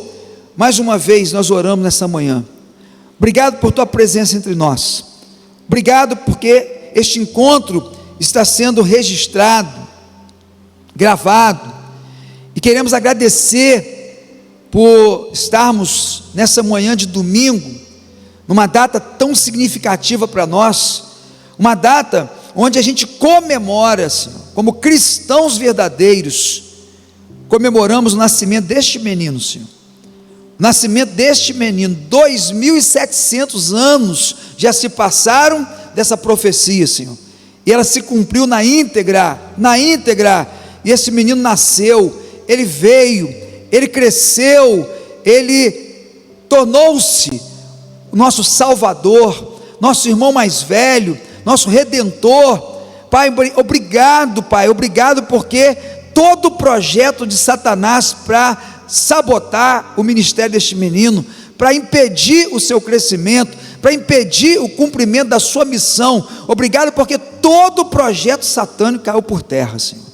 mais uma vez nós oramos nessa manhã. Obrigado por tua presença entre nós. Obrigado porque este encontro está sendo registrado, gravado, e queremos agradecer por estarmos nessa manhã de domingo, numa data tão significativa para nós, uma data onde a gente comemora, Senhor, como cristãos verdadeiros, comemoramos o nascimento deste menino, Senhor. O nascimento deste menino. 2.700 anos já se passaram dessa profecia, Senhor, e ela se cumpriu na íntegra, e esse menino nasceu, ele veio, ele cresceu, ele tornou-se o nosso Salvador, nosso irmão mais velho, nosso Redentor. Pai, obrigado, Pai, obrigado porque todo projeto de Satanás para sabotar o ministério deste menino, para impedir o seu crescimento, para impedir o cumprimento da sua missão, obrigado porque todo projeto satânico caiu por terra, Senhor.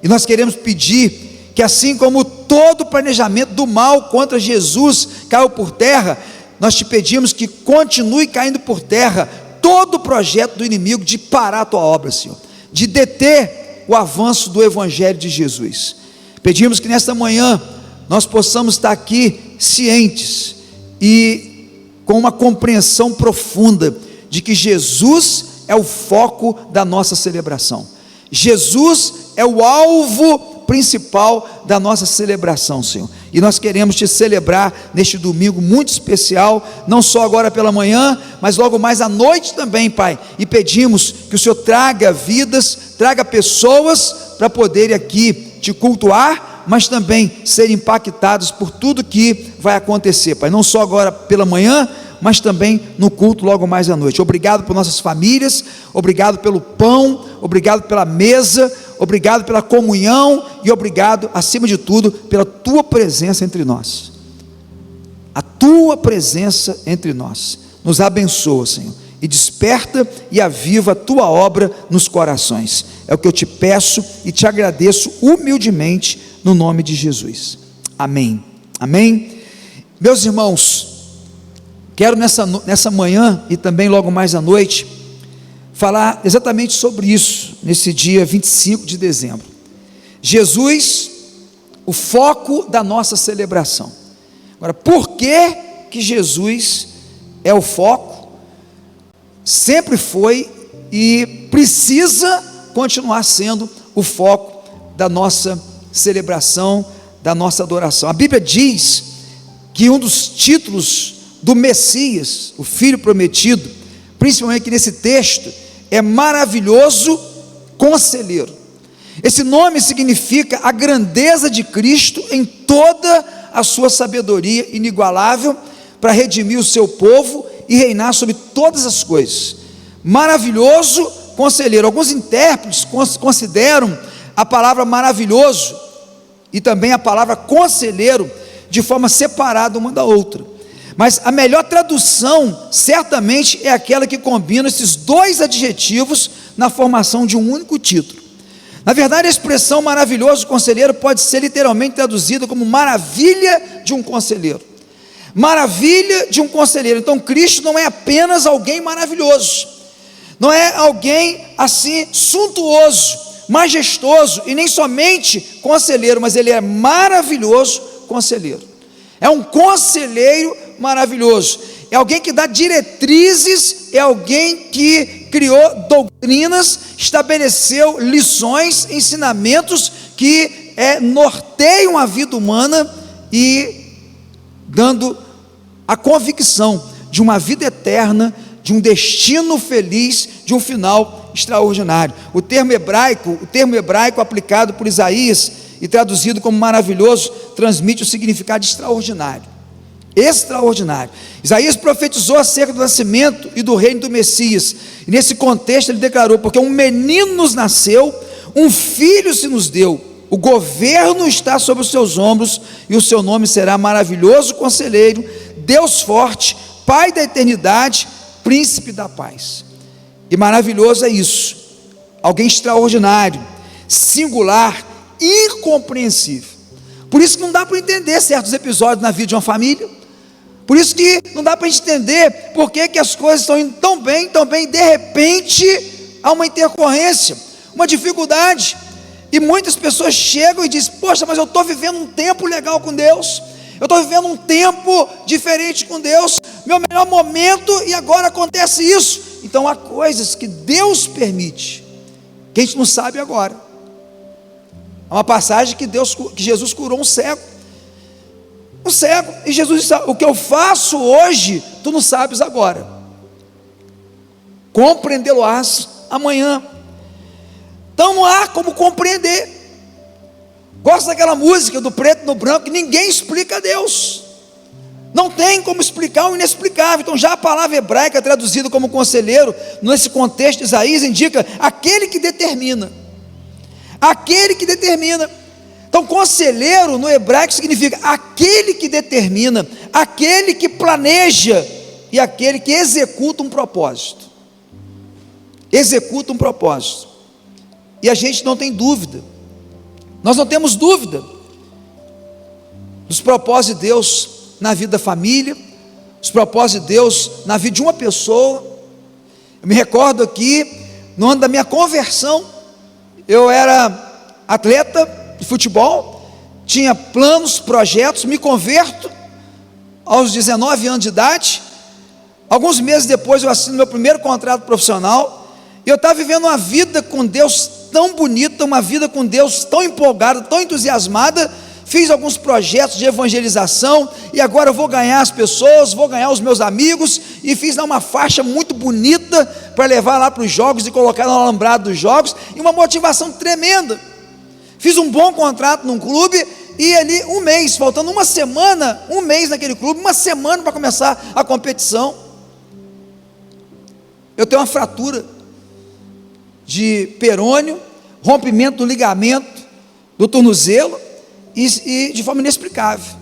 E nós queremos pedir que, assim como todo planejamento do mal contra Jesus caiu por terra, nós te pedimos que continue caindo por terra todo projeto do inimigo de parar a tua obra, Senhor, de deter o avanço do Evangelho de Jesus. Pedimos que nesta manhã nós possamos estar aqui cientes e com uma compreensão profunda de que Jesus é o foco da nossa celebração. Jesus é o alvo principal da nossa celebração, Senhor. E nós queremos te celebrar neste domingo muito especial, não só agora pela manhã, mas logo mais à noite também, Pai. E pedimos que o Senhor traga vidas, traga pessoas para poderem aqui te cultuar, mas também serem impactados por tudo que vai acontecer, Pai. Não só agora pela manhã, mas também no culto logo mais à noite. Obrigado por nossas famílias, obrigado pelo pão, obrigado pela mesa, obrigado pela comunhão e obrigado, acima de tudo, pela tua presença entre nós. tua presença entre nós. Nos abençoa, Senhor, e desperta e aviva a tua obra nos corações. É o que eu te peço e te agradeço humildemente no nome de Jesus. Amém. Amém. Meus irmãos, quero nessa manhã e também logo mais à noite falar exatamente sobre isso, nesse dia 25 de dezembro. Jesus, o foco da nossa celebração. Agora, por que Jesus é o foco? Sempre foi e precisa continuar sendo o foco da nossa celebração, da nossa adoração. A Bíblia diz que um dos títulos do Messias, o Filho Prometido, principalmente aqui nesse texto, é Maravilhoso Conselheiro. Esse nome significa a grandeza de Cristo em toda a sua sabedoria inigualável para redimir o seu povo e reinar sobre todas as coisas. Maravilhoso Conselheiro. Alguns intérpretes consideram a palavra maravilhoso e também a palavra conselheiro de forma separada uma da outra. Mas a melhor tradução, certamente, é aquela que combina esses dois adjetivos na formação de um único título. Na verdade, a expressão maravilhoso conselheiro pode ser literalmente traduzida como maravilha de um conselheiro. Maravilha de um conselheiro. Então, Cristo não é apenas alguém maravilhoso, não é alguém assim suntuoso, majestoso, e nem somente conselheiro, mas ele é maravilhoso conselheiro. É um conselheiro maravilhoso, é alguém que dá diretrizes, é alguém que criou doutrinas, estabeleceu lições, ensinamentos que norteiam a vida humana e dando a convicção de uma vida eterna, de um destino feliz, de um final extraordinário. O termo hebraico aplicado por Isaías e traduzido como maravilhoso, transmite o significado de extraordinário. Extraordinário. Isaías profetizou acerca do nascimento e do reino do Messias, e nesse contexto ele declarou: porque um menino nos nasceu, um filho se nos deu, o governo está sobre os seus ombros, e o seu nome será Maravilhoso Conselheiro, Deus Forte, Pai da Eternidade, Príncipe da Paz. E maravilhoso é isso, alguém extraordinário, singular, incompreensível. Por isso que não dá para entender certos episódios na vida de uma família. Por isso que não dá para a gente entender por que as coisas estão indo tão bem, de repente há uma intercorrência, uma dificuldade, e muitas pessoas chegam e dizem: poxa, mas eu estou vivendo um tempo legal com Deus, eu estou vivendo um tempo diferente com Deus, meu melhor momento, e agora acontece isso. Então há coisas que Deus permite, que a gente não sabe agora. Há uma passagem que Jesus curou um cego, e Jesus disse: o que eu faço hoje, tu não sabes agora, compreendê-lo-ás amanhã. Então não há como compreender. Gosto daquela música do preto no branco, que ninguém explica a Deus, não tem como explicar o inexplicável. Então já a palavra hebraica traduzida como conselheiro, nesse contexto de Isaías, indica aquele que determina. Aquele que determina. Então conselheiro no hebraico significa aquele que determina, aquele que planeja e aquele que executa um propósito. Executa um propósito. E a gente não tem dúvida, nós não temos dúvida dos propósitos de Deus na vida da família, os propósitos de Deus na vida de uma pessoa. Eu me recordo aqui, no ano da minha conversão, eu era atleta de futebol, tinha planos, projetos, me converto aos 19 anos de idade. Alguns meses depois eu assino meu primeiro contrato profissional, e eu estava vivendo uma vida com Deus tão bonita, uma vida com Deus tão empolgada, tão entusiasmada. Fiz alguns projetos de evangelização, e agora eu vou ganhar as pessoas, vou ganhar os meus amigos, e fiz lá uma faixa muito bonita, para levar lá para os jogos, e colocar no alambrado dos jogos, e uma motivação tremenda. Fiz um bom contrato num clube, e ali um mês, faltando uma semana, um mês naquele clube, uma semana para começar a competição, eu tenho uma fratura de perônio, rompimento do ligamento do tornozelo, e de forma inexplicável.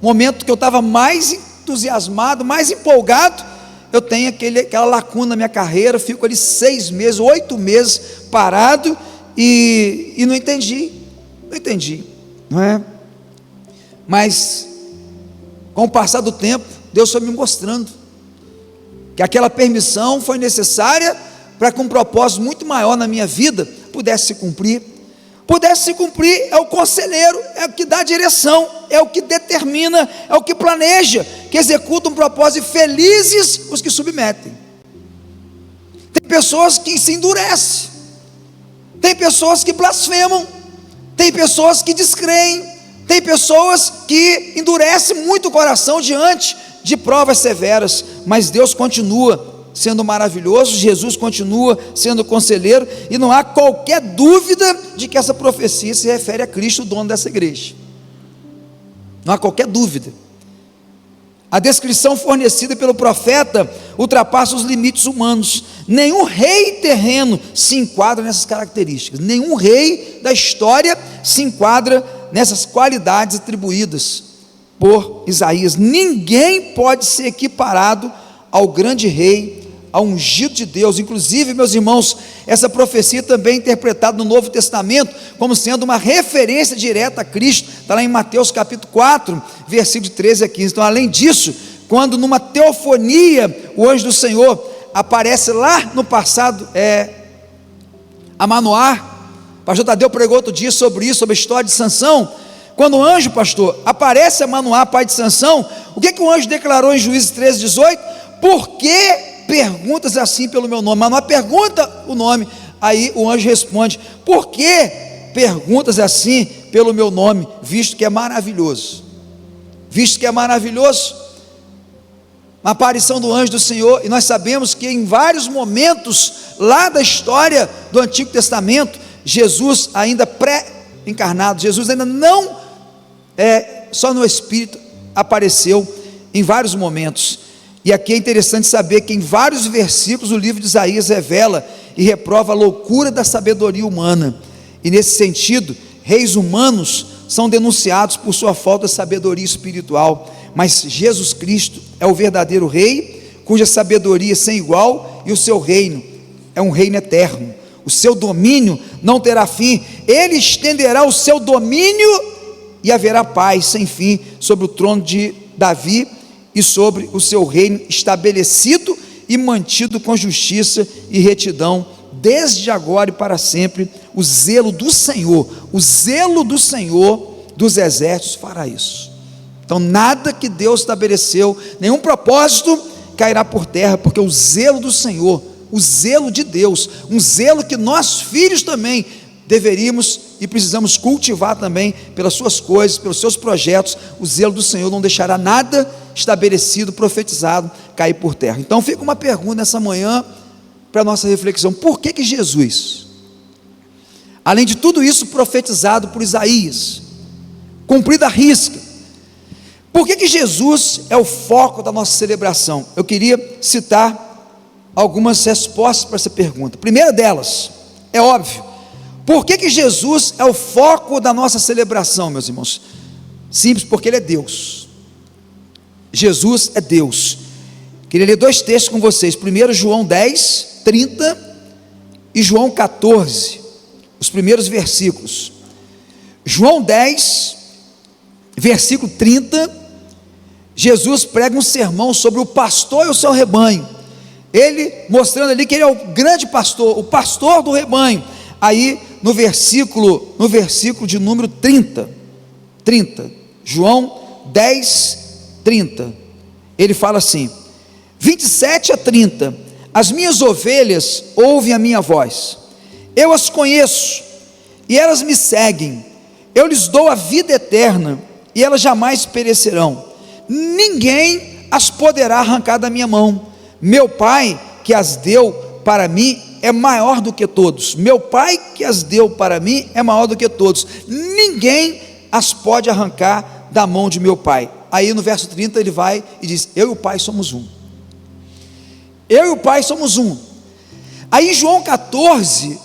Momento que eu estava mais entusiasmado, mais empolgado, eu tenho aquela lacuna na minha carreira, fico ali 6 meses, 8 meses parado e não entendi, não é? Mas com o passar do tempo, Deus foi me mostrando que aquela permissão foi necessária para que um propósito muito maior na minha vida pudesse se cumprir. É o conselheiro, é o que dá direção, é o que determina, é o que planeja, que executa um propósito, e felizes os que submetem. Tem pessoas que se endurecem, tem pessoas que blasfemam, tem pessoas que descreem, tem pessoas que endurecem muito o coração diante de provas severas, mas Deus continua sendo maravilhoso, Jesus continua sendo conselheiro, e não há qualquer dúvida de que essa profecia se refere a Cristo, o dono dessa igreja. Não há qualquer dúvida. A descrição fornecida pelo profeta ultrapassa os limites humanos. Nenhum rei terreno se enquadra nessas características, nenhum rei da história se enquadra nessas qualidades atribuídas por Isaías. Ninguém pode ser equiparado ao grande rei, ao ungido de Deus. Inclusive, meus irmãos, essa profecia também é interpretada no Novo Testamento como sendo uma referência direta a Cristo. Está lá em Mateus capítulo 4, versículo de 13 a 15. Então, além disso, quando numa teofonia o anjo do Senhor aparece lá no passado, a Manoá, o pastor Tadeu pregou outro dia sobre isso, sobre a história de Sansão. Quando o anjo, pastor, aparece a Manoá, pai de Sansão, o que o anjo declarou em Juízes 13:18? Por que perguntas assim pelo meu nome? Manoá pergunta o nome, aí o anjo responde: por que perguntas assim pelo meu nome, visto que é maravilhoso? Uma aparição do anjo do Senhor, e nós sabemos que em vários momentos lá da história do Antigo Testamento, Jesus ainda pré-encarnado, Jesus ainda não só no Espírito apareceu em vários momentos. E aqui é interessante saber que em vários versículos o livro de Isaías revela e reprova a loucura da sabedoria humana, e nesse sentido, reis humanos são denunciados por sua falta de sabedoria espiritual, mas Jesus Cristo é o verdadeiro rei, cuja sabedoria é sem igual, e o seu reino é um reino eterno. O seu domínio não terá fim, ele estenderá o seu domínio e haverá paz sem fim sobre o trono de Davi e sobre o seu reino, estabelecido e mantido com justiça e retidão, desde agora e para sempre. O zelo do Senhor dos exércitos fará isso. Então nada que Deus estabeleceu, nenhum propósito cairá por terra, porque o zelo do Senhor, o zelo de Deus, um zelo que nós filhos também deveríamos e precisamos cultivar também pelas suas coisas, pelos seus projetos. O zelo do Senhor não deixará nada estabelecido, profetizado, cair por terra. Então fica uma pergunta nessa manhã para a nossa reflexão: por que Jesus, além de tudo isso profetizado por Isaías, cumprido à risca, por que Jesus é o foco da nossa celebração? Eu queria citar algumas respostas para essa pergunta. A primeira delas, é óbvio, por que Jesus é o foco da nossa celebração, meus irmãos? Simples, porque Ele é Deus. Jesus é Deus. Queria ler 2 textos com vocês. Primeiro, João 10, 30 e João 14, os primeiros versículos. João 10, versículo 30, Jesus prega um sermão sobre o pastor e o seu rebanho. Ele mostrando ali que ele é o grande pastor, o pastor do rebanho. Aí no versículo de número 30, João 10, 30, ele fala assim, 27 a 30, as minhas ovelhas ouvem a minha voz, eu as conheço, e elas me seguem, eu lhes dou a vida eterna, e elas jamais perecerão, ninguém as poderá arrancar da minha mão, meu Pai que as deu para mim é maior do que todos, meu Pai que as deu para mim é maior do que todos, ninguém as pode arrancar da mão de meu Pai. Aí no verso 30 ele vai e diz, eu e o Pai somos um, eu e o Pai somos um. Aí em João 14,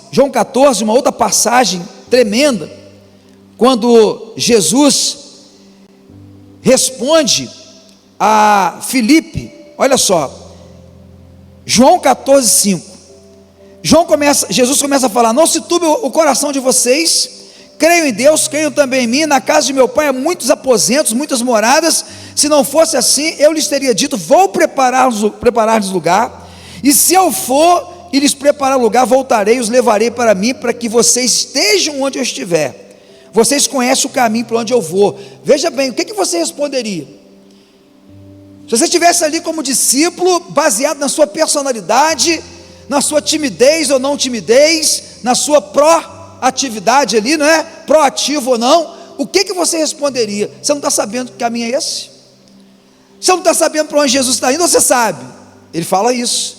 uma outra passagem tremenda, quando Jesus responde a Filipe, olha só, João 14:5. Jesus começa a falar: não se turbe o coração de vocês, creio em Deus, creio também em mim. Na casa de meu pai há muitos aposentos, muitas moradas. Se não fosse assim, eu lhes teria dito: vou preparar-lhes lugar. E se eu for e lhes preparar lugar, voltarei e os levarei para mim, para que vocês estejam onde eu estiver. Vocês conhecem o caminho para onde eu vou. Veja bem, o que você responderia? Se você estivesse ali como discípulo, baseado na sua personalidade, na sua timidez ou não timidez, na sua proatividade ali, não é? Proativo ou não, o que você responderia? Você não está sabendo que caminho é esse? Você não está sabendo para onde Jesus está indo? Ou você sabe? Ele fala isso: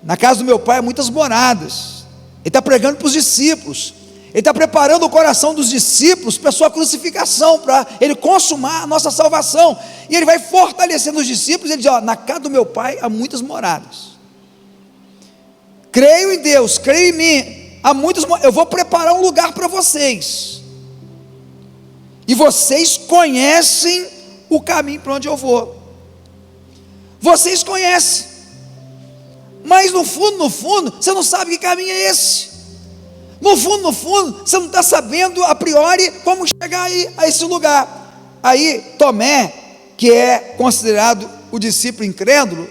na casa do meu pai há muitas moradas. Ele está pregando para os discípulos, ele está preparando o coração dos discípulos para a sua crucificação, para ele consumar a nossa salvação, e ele vai fortalecendo os discípulos. Ele diz: ó, na casa do meu pai há muitas moradas, creio em Deus, creio em mim, há muitas moradas, eu vou preparar um lugar para vocês, e vocês conhecem o caminho para onde eu vou. Vocês conhecem, mas no fundo, você não sabe que caminho é esse. No fundo, você não está sabendo a priori como chegar aí, a esse lugar. Aí Tomé, que é considerado o discípulo incrédulo,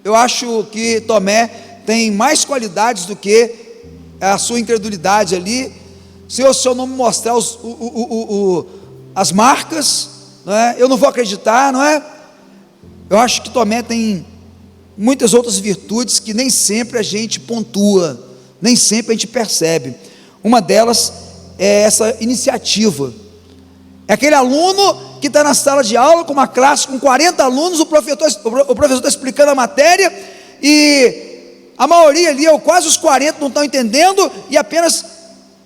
eu acho que Tomé tem mais qualidades do que a sua incredulidade ali. Se o Senhor não me mostrar as marcas, não é? Eu não vou acreditar, não é? Eu acho que Tomé tem muitas outras virtudes que nem sempre a gente pontua, nem sempre a gente percebe. Uma delas é essa iniciativa. É aquele aluno que está na sala de aula com uma classe com 40 alunos, o professor está explicando a matéria, e a maioria ali, ou quase os 40, não estão entendendo, e apenas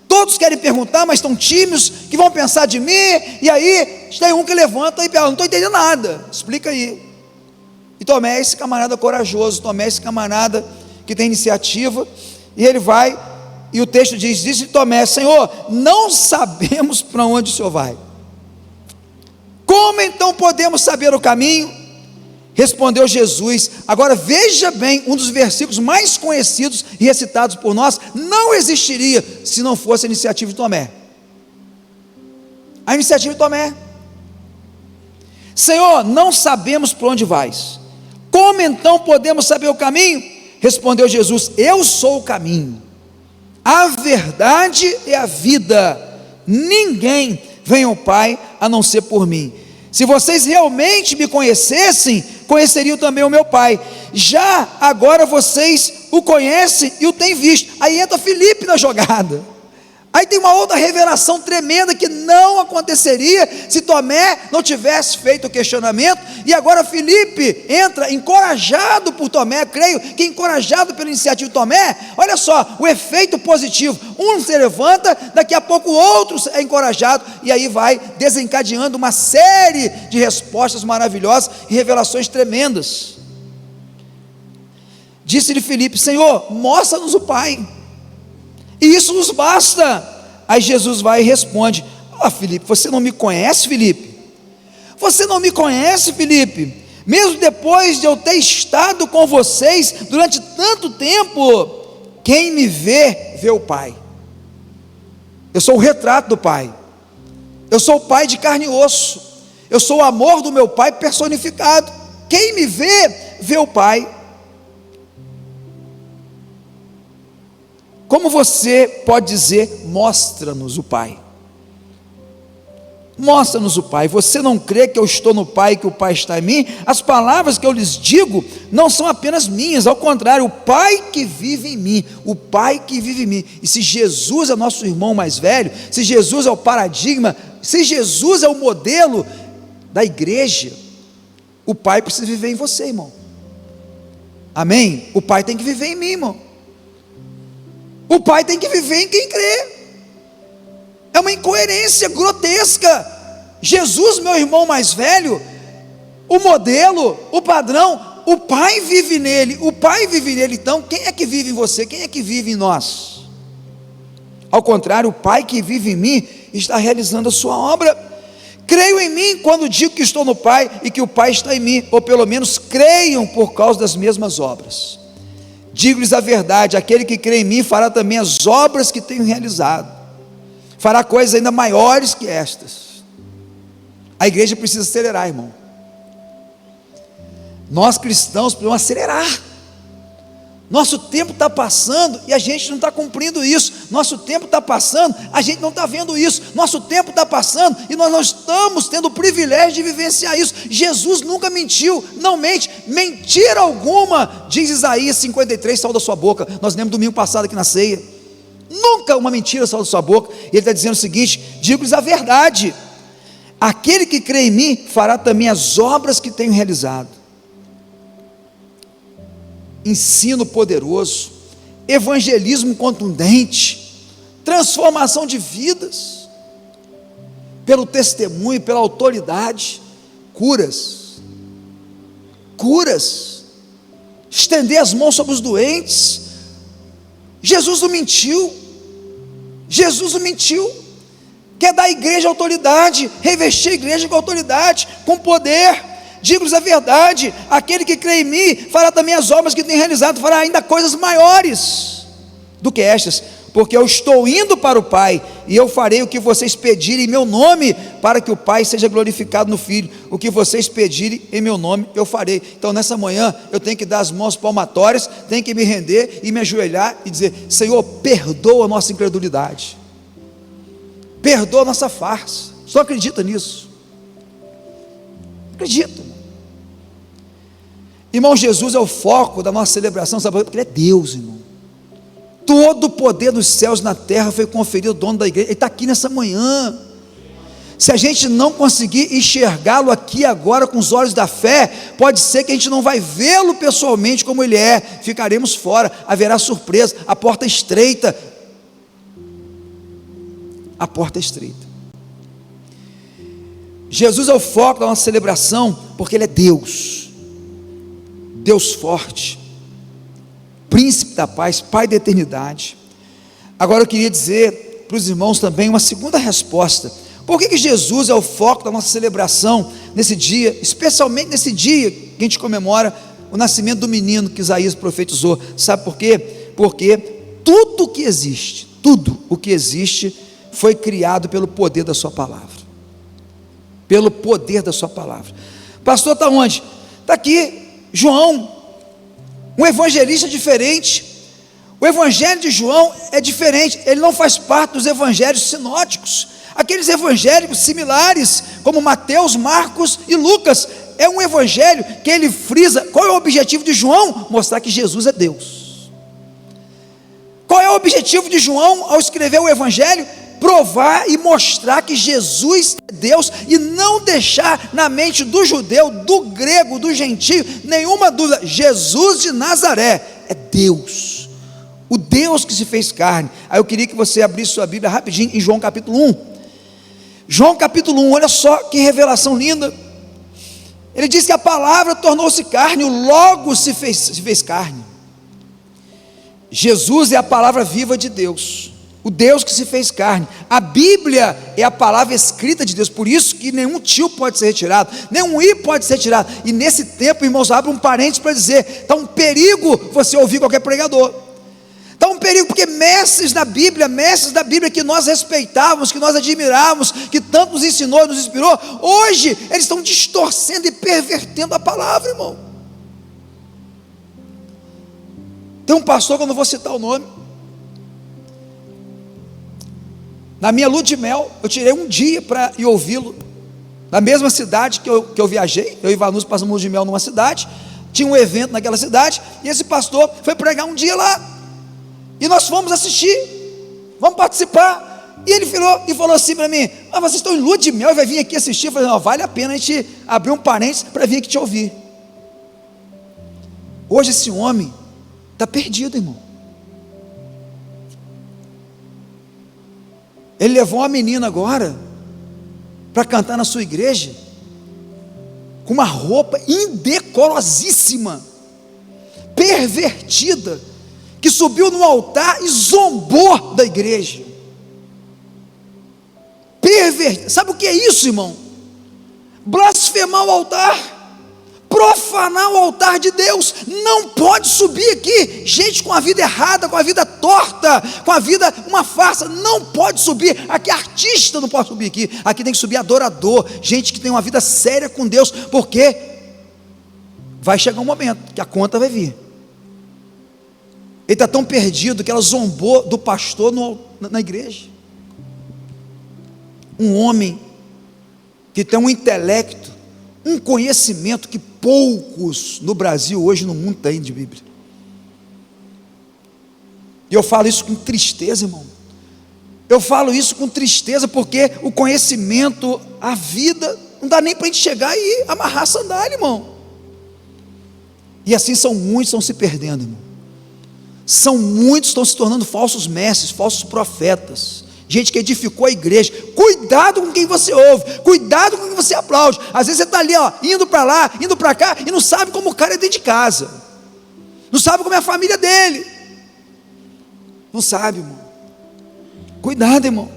todos querem perguntar, mas estão tímidos, que vão pensar de mim. E aí tem um que levanta e pergunta: não estou entendendo nada, explica aí. E Tomé é esse camarada corajoso, Tomé é esse camarada que tem iniciativa, e ele vai, e o texto diz: disse Tomé: Senhor, não sabemos para onde o Senhor vai, como então podemos saber o caminho? Respondeu Jesus. Agora veja bem, um dos versículos mais conhecidos e recitados por nós não existiria se não fosse a iniciativa de Tomé. A iniciativa de Tomé: Senhor, não sabemos para onde vais, como então podemos saber o caminho? Respondeu Jesus: eu sou o caminho, a verdade e a vida. Ninguém vem ao Pai a não ser por mim. Se vocês realmente me conhecessem, conheceriam também o meu Pai. Já agora vocês o conhecem e o têm visto. Aí entra Filipe na jogada. Aí tem uma outra revelação tremenda que não aconteceria se Tomé não tivesse feito o questionamento. E agora Filipe entra, encorajado por Tomé, creio que encorajado pela iniciativa de Tomé. Olha só, o efeito positivo: um se levanta, daqui a pouco o outro é encorajado, e aí vai desencadeando uma série de respostas maravilhosas e revelações tremendas. Disse-lhe Filipe: Senhor, mostra-nos o Pai, e isso nos basta. Aí Jesus vai e responde: Filipe, você não me conhece, Filipe? Você não me conhece, Filipe? Mesmo depois de eu ter estado com vocês durante tanto tempo, quem me vê, vê o Pai. Eu sou o retrato do Pai. Eu sou o Pai de carne e osso. Eu sou o amor do meu Pai personificado. Quem me vê, vê o Pai. Como você pode dizer: mostra-nos o Pai? Mostra-nos o Pai. Você não crê que eu estou no Pai e que o Pai está em mim? As palavras que eu lhes digo não são apenas minhas, ao contrário, o Pai que vive em mim, o Pai que vive em mim. E se Jesus é nosso irmão mais velho, se Jesus é o paradigma, se Jesus é o modelo da igreja, o Pai precisa viver em você, irmão. Amém? O Pai tem que viver em mim, irmão. O Pai tem que viver em quem crê. É uma incoerência grotesca. Jesus, meu irmão mais velho, o modelo, o padrão, o Pai vive nele, o Pai vive nele. Então quem é que vive em você? Quem é que vive em nós? Ao contrário, o Pai que vive em mim está realizando a sua obra. Creio em mim quando digo que estou no Pai e que o Pai está em mim, ou pelo menos creiam por causa das mesmas obras. Digo-lhes a verdade, aquele que crê em mim fará também as obras que tenho realizado, fará coisas ainda maiores que estas. A igreja precisa acelerar, irmão. Nós cristãos precisamos acelerar. Nosso tempo está passando e a gente não está cumprindo isso. Nosso tempo está passando, a gente não está vendo isso. Nosso tempo está passando e nós não estamos tendo o privilégio de vivenciar isso. Jesus nunca mentiu, não mente, mentira alguma, diz Isaías 53, saiu da sua boca. Nós lemos domingo passado aqui na ceia. Nunca uma mentira saiu da sua boca. E ele está dizendo o seguinte: digo-lhes a verdade, aquele que crê em mim fará também as obras que tenho realizado. Ensino poderoso, evangelismo contundente, transformação de vidas, pelo testemunho, pela autoridade, curas, estender as mãos sobre os doentes. Jesus não mentiu, quer dar à igreja autoridade, revestir a igreja com autoridade, com poder. Digo-lhes a verdade, aquele que crê em mim fará também as obras que tem realizado, fará ainda coisas maiores do que estas, porque eu estou indo para o Pai, e eu farei o que vocês pedirem em meu nome, para que o Pai seja glorificado no Filho. O que vocês pedirem em meu nome, eu farei. Então nessa manhã, eu tenho que dar as mãos palmatórias, tenho que me render e me ajoelhar e dizer: Senhor, perdoa a nossa incredulidade, perdoa a nossa farsa. Só acredita nisso, acredita. Irmão, Jesus é o foco da nossa celebração, sabe por quê? Porque Ele é Deus, irmão. Todo o poder dos céus e na terra foi conferido ao dono da igreja. Ele está aqui nessa manhã. Se a gente não conseguir enxergá-lo aqui agora com os olhos da fé, pode ser que a gente não vai vê-lo pessoalmente como Ele é. Ficaremos fora, haverá surpresa. A porta é estreita. A porta é estreita. Jesus é o foco da nossa celebração, porque Ele é Deus. Deus forte, príncipe da paz, Pai da eternidade. Agora eu queria dizer para os irmãos também uma segunda resposta. Por que Jesus é o foco da nossa celebração nesse dia, especialmente nesse dia que a gente comemora o nascimento do menino que Isaías profetizou? Sabe por quê? Porque tudo o que existe foi criado pelo poder da sua palavra. Pelo poder da sua palavra. Pastor, está onde? Está aqui. João, um evangelista diferente. O evangelho de João é diferente, ele não faz parte dos evangelhos sinóticos, aqueles evangélicos similares, como Mateus, Marcos e Lucas. É um evangelho que ele frisa. Qual é o objetivo de João? Mostrar que Jesus é Deus. Qual é o objetivo de João ao escrever o evangelho? Provar e mostrar que Jesus é Deus, e não deixar na mente do judeu, do grego, do gentio, nenhuma dúvida: Jesus de Nazaré é Deus, o Deus que se fez carne. Aí eu queria que você abrisse sua Bíblia rapidinho em João capítulo 1. João capítulo 1, olha só que revelação linda. Ele diz que a palavra tornou-se carne, o Logos se fez carne. Jesus é a palavra viva de Deus, o Deus que se fez carne. A Bíblia é a palavra escrita de Deus, por isso que nenhum tio pode ser retirado, nenhum i pode ser retirado. E nesse tempo, irmãos, abre um parênteses para dizer: está um perigo você ouvir qualquer pregador. Está um perigo, porque mestres da Bíblia que nós respeitávamos, que nós admirávamos, que tanto nos ensinou, nos inspirou, hoje eles estão distorcendo e pervertendo a palavra, irmão. Tem um pastor, que eu não vou citar o nome, na minha lua de mel, eu tirei um dia para ir ouvi-lo, na mesma cidade que eu viajei. Eu e Vanus passamos lua de mel numa cidade, tinha um evento naquela cidade, e esse pastor foi pregar um dia lá, e nós fomos assistir, vamos participar, e ele falou assim para mim: vocês estão em lua de mel e vai vir aqui assistir? Eu falei: não, vale a pena a gente abrir um parênteses para vir aqui te ouvir. Hoje esse homem está perdido, irmão. Ele levou uma menina agora para cantar na sua igreja, com uma roupa indecorosíssima, pervertida, que subiu no altar e zombou da igreja. Sabe o que é isso, irmão? blasfemar o altar, profanar o altar de Deus. Não pode subir aqui gente com a vida errada, com a vida torta, com a vida uma farsa. Não pode subir aqui. Artista não pode subir aqui. Aqui tem que subir adorador, gente que tem uma vida séria com Deus, porque vai chegar um momento que a conta vai vir. Ele está tão perdido que ela zombou do pastor na igreja. Um homem que tem um intelecto, um conhecimento que poucos no Brasil hoje, no mundo, têm de Bíblia. E eu falo isso com tristeza, irmão. Eu falo isso com tristeza porque o conhecimento, a vida, não dá nem para a gente chegar e amarrar a sandália, irmão. E assim são muitos, estão se perdendo, irmão. São muitos, estão se tornando falsos mestres, falsos profetas, gente que edificou a igreja. Cuidado com quem você ouve, cuidado com quem você aplaude. Às vezes você está ali, ó, indo para lá, indo para cá, e não sabe como o cara é dentro de casa, não sabe como é a família dele, não sabe, irmão. Cuidado, irmão.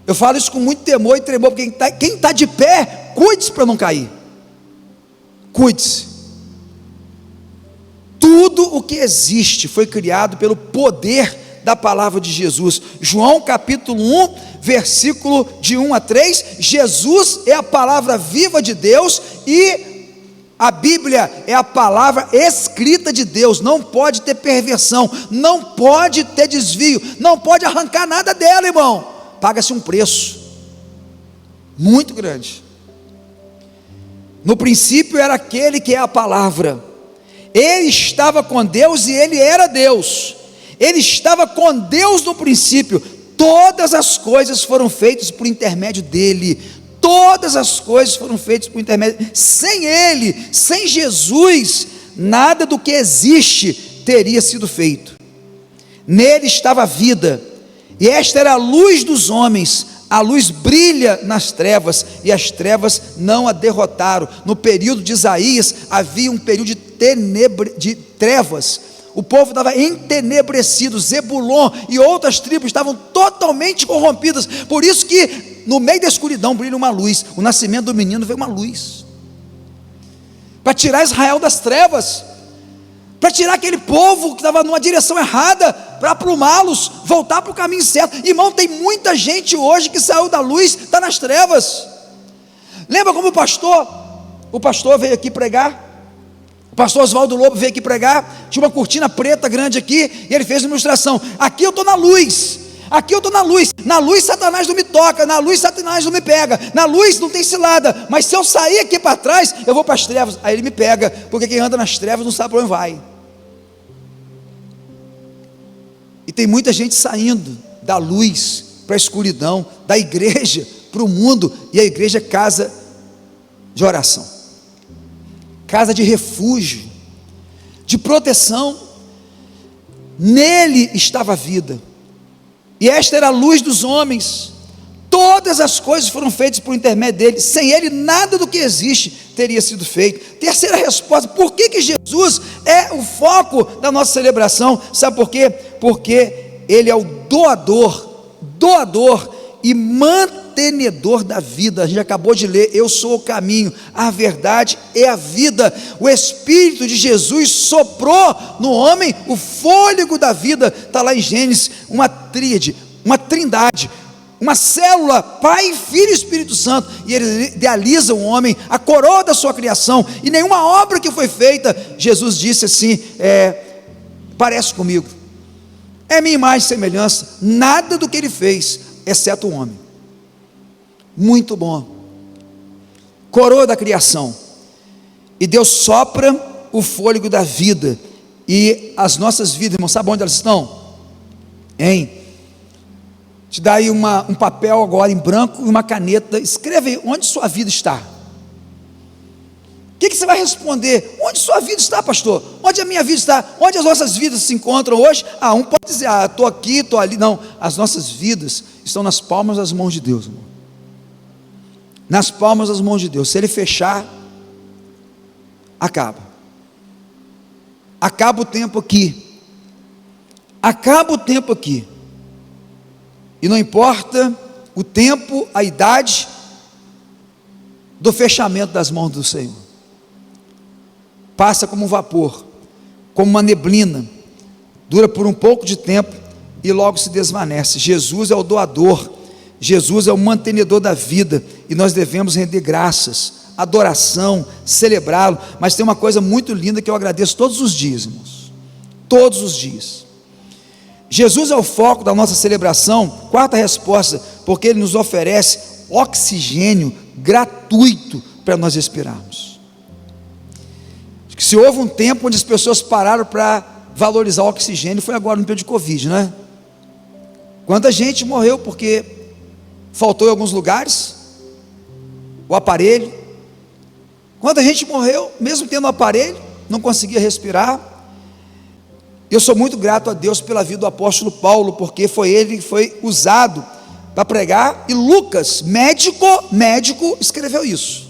Eu falo isso com muito temor e tremor, porque quem está de pé, cuide-se para não cair, cuide-se. Tudo o que existe foi criado pelo poder da palavra de Jesus. João capítulo 1, versículo de 1 a 3, Jesus é a palavra viva de Deus e a Bíblia é a palavra escrita de Deus. Não pode ter perversão, não pode ter desvio, não pode arrancar nada dela, irmão. Paga-se um preço muito grande. No princípio era aquele que é a palavra. Ele estava com Deus e ele era Deus. Ele estava com Deus no princípio. Todas as coisas foram feitas por intermédio dele. Todas as coisas foram feitas por intermédio. Sem ele, sem Jesus, nada do que existe teria sido feito. Nele estava a vida, e esta era a luz dos homens. A luz brilha nas trevas, e as trevas não a derrotaram. No período de Isaías, havia um período de trevas. O povo estava entenebrecido. Zebulon e outras tribos estavam totalmente corrompidas. Por isso que no meio da escuridão brilha uma luz. O nascimento do menino veio uma luz para tirar Israel das trevas, para tirar aquele povo que estava numa direção errada, para aprumá-los, voltar para o caminho certo. Irmão, tem muita gente hoje que saiu da luz, está nas trevas. Lembra como o pastor veio aqui pregar? O pastor Oswaldo Lobo veio aqui pregar, tinha uma cortina preta grande aqui, e ele fez uma ilustração. Aqui eu estou na luz, aqui eu estou na luz Satanás não me toca, na luz Satanás não me pega, na luz não tem cilada, mas se eu sair aqui para trás, eu vou para as trevas, aí ele me pega, porque quem anda nas trevas não sabe para onde vai. E tem muita gente saindo da luz para a escuridão, da igreja para o mundo, e a igreja é casa de oração, casa de refúgio, de proteção. Nele estava a vida, e esta era a luz dos homens. Todas as coisas foram feitas por intermédio dele. Sem ele nada do que existe teria sido feito. Terceira resposta: por que Jesus é o foco da nossa celebração? Sabe por quê? Porque ele é o doador e mantenedor da vida. A gente acabou de ler: eu sou o caminho, a verdade e a vida. O Espírito de Jesus soprou no homem o fôlego da vida. Está lá em Gênesis, uma tríade, uma trindade, uma célula, Pai, Filho e Espírito Santo, e ele idealiza o homem, a coroa da sua criação, e nenhuma obra que foi feita, Jesus disse assim, parece comigo, é minha imagem e semelhança. Nada do que ele fez, exceto o homem. Muito bom. Coroa da criação, e Deus sopra o fôlego da vida, e as nossas vidas, irmão, sabe onde elas estão? Te dá aí um papel agora em branco e uma caneta, escreve aí onde sua vida está. O que você vai responder? Onde sua vida está, pastor? Onde a minha vida está? Onde as nossas vidas se encontram hoje? Um pode dizer, estou aqui, estou ali. Não, as nossas vidas estão nas palmas das mãos de Deus, irmão. Nas palmas das mãos de Deus. Se ele fechar, acaba o tempo aqui, acaba o tempo aqui. E não importa o tempo, a idade, do fechamento das mãos do Senhor. Passa como um vapor, como uma neblina, dura por um pouco de tempo e logo se desvanece. Jesus é o doador, Jesus é o mantenedor da vida, e nós devemos render graças, adoração, celebrá-lo. Mas tem uma coisa muito linda que eu agradeço todos os dias, irmãos, todos os dias. Jesus é o foco da nossa celebração. Quarta resposta, porque Ele nos oferece oxigênio gratuito para nós respirarmos. Se houve um tempo onde as pessoas pararam para valorizar o oxigênio, foi agora no período de Covid, não é? Quanta gente morreu porque faltou em alguns lugares o aparelho. Quanta gente morreu, mesmo tendo o aparelho, não conseguia respirar. Eu sou muito grato a Deus pela vida do apóstolo Paulo, porque foi ele que foi usado para pregar, e Lucas, médico, escreveu isso.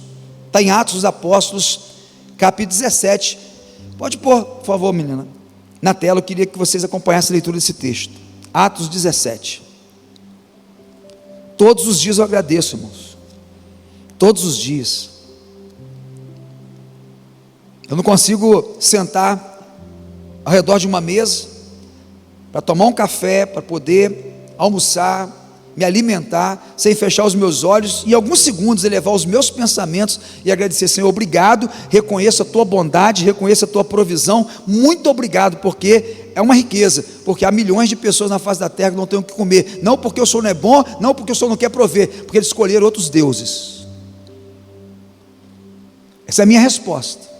Está em Atos dos Apóstolos, capítulo 17. Pode pôr, por favor, menina, na tela. Eu queria que vocês acompanhassem a leitura desse texto. Atos 17. Todos os dias eu agradeço, irmãos, todos os dias. Eu não consigo sentar ao redor de uma mesa para tomar um café, para poder almoçar, me alimentar, sem fechar os meus olhos e em alguns segundos elevar os meus pensamentos e agradecer: Senhor, obrigado, reconheço a tua bondade, reconheço a tua provisão, muito obrigado, porque é uma riqueza, porque há milhões de pessoas na face da terra que não têm o que comer, não porque o Senhor não é bom, não porque o Senhor não quer prover, porque eles escolheram outros deuses. Essa é a minha resposta.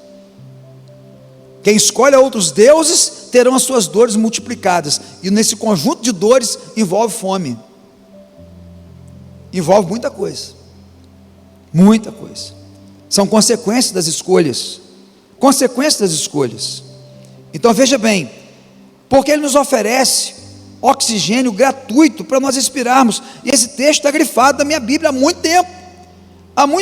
Quem escolhe outros deuses terão as suas dores multiplicadas, e nesse conjunto de dores envolve fome, envolve muita coisa, são consequências das escolhas, Então veja bem, porque Ele nos oferece oxigênio gratuito para nós respirarmos, e esse texto está grifado na minha Bíblia há muito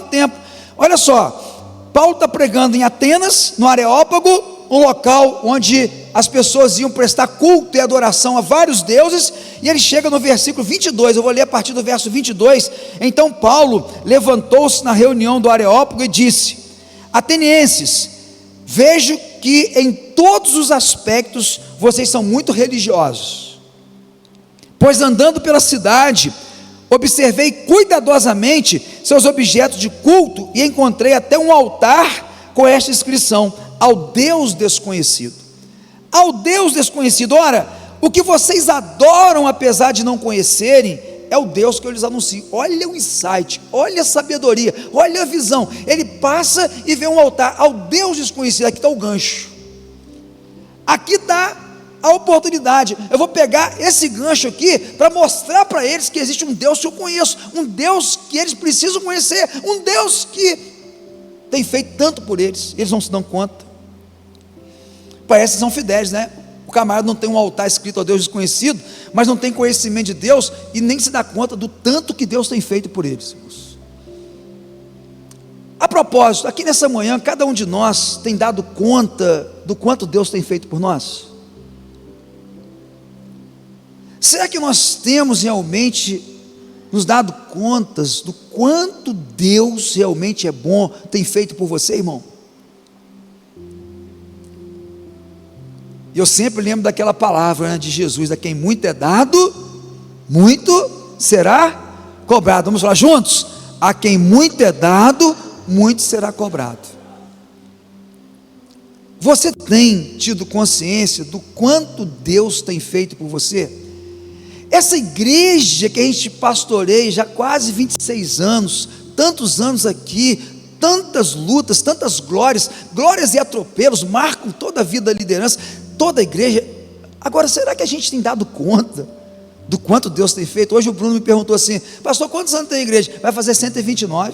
tempo. Olha só, Paulo está pregando em Atenas, no Areópago, um local onde as pessoas iam prestar culto e adoração a vários deuses, e ele chega no versículo 22, eu vou ler a partir do verso 22, então Paulo levantou-se na reunião do Areópago e disse: atenienses, vejo que em todos os aspectos vocês são muito religiosos, pois andando pela cidade, observei cuidadosamente seus objetos de culto, e encontrei até um altar com esta inscrição: ao Deus desconhecido. Ora, o que vocês adoram apesar de não conhecerem, é o Deus que eu lhes anuncio. Olha o insight, olha a sabedoria, olha a visão. Ele passa e vê um altar ao Deus desconhecido. Aqui está o gancho, aqui está a oportunidade. Eu vou pegar esse gancho aqui para mostrar para eles que existe um Deus que eu conheço, um Deus que eles precisam conhecer, um Deus que tem feito tanto por eles, eles não se dão conta. Parece que são fiéis, né? O camarada não tem um altar escrito ao Deus desconhecido, mas não tem conhecimento de Deus e nem se dá conta do tanto que Deus tem feito por eles, irmãos. A propósito, aqui nessa manhã, cada um de nós tem dado conta do quanto Deus tem feito por nós? Será que nós temos realmente nos dado contas do quanto Deus realmente é bom, tem feito por você, irmão? E eu sempre lembro daquela palavra, né, de Jesus: a quem muito é dado, muito será cobrado. Vamos falar juntos? A quem muito é dado, muito será cobrado. Você tem tido consciência do quanto Deus tem feito por você? Essa igreja que a gente pastoreia já há quase 26 anos, tantos anos aqui, tantas lutas, tantas glórias e atropelos marcam toda a vida da liderança, toda a igreja. Agora, será que a gente tem dado conta do quanto Deus tem feito? Hoje o Bruno me perguntou assim: pastor, quantos anos tem a igreja? Vai fazer 129.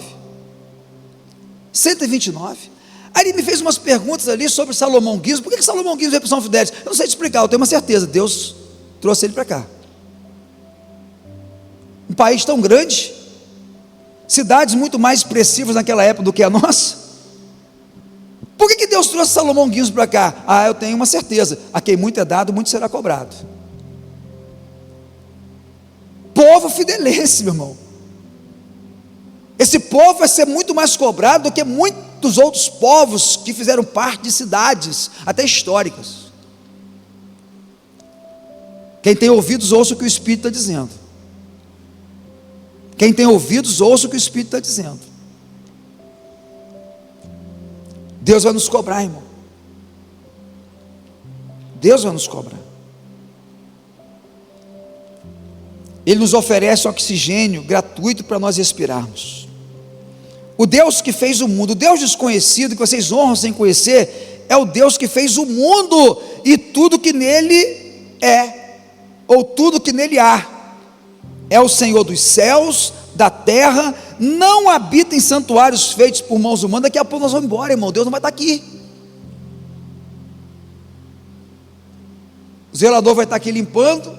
Aí ele me fez umas perguntas ali sobre Salomão Guizos. Por que Salomão Guizos veio para São Fidélis? Eu não sei te explicar, eu tenho uma certeza: Deus trouxe ele para cá. Um país tão grande, cidades muito mais expressivas naquela época do que a nossa. Por que Deus trouxe Salomão Guizos para cá? Ah, eu tenho uma certeza: a quem muito é dado, muito será cobrado. Povo fidelense, meu irmão. Esse povo vai ser muito mais cobrado do que muitos outros povos que fizeram parte de cidades, até históricas. Quem tem ouvidos, ouça o que o Espírito está dizendo. Quem tem ouvidos, ouça o que o Espírito está dizendo. Deus vai nos cobrar, irmão. Deus vai nos cobrar. Ele nos oferece oxigênio gratuito para nós respirarmos. O Deus que fez o mundo, o Deus desconhecido, que vocês honram sem conhecer, é o Deus que fez o mundo e tudo que nele é, ou tudo que nele há. É o Senhor dos céus, da terra, não habita em santuários feitos por mãos humanas. Daqui a pouco nós vamos embora, irmão, Deus não vai estar aqui. O zelador vai estar aqui limpando,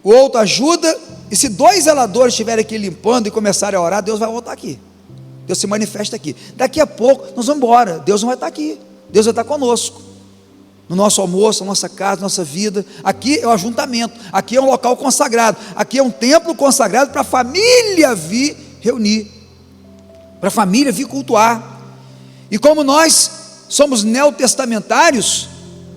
o outro ajuda, e se 2 zeladores estiverem aqui limpando e começarem a orar, Deus vai voltar aqui, Deus se manifesta aqui. Daqui a pouco nós vamos embora, Deus não vai estar aqui, Deus vai estar conosco, no nosso almoço, na nossa casa, na nossa vida. Aqui é o ajuntamento, aqui é um local consagrado, aqui é um templo consagrado para a família vir reunir, para a família vir cultuar. E como nós somos neotestamentários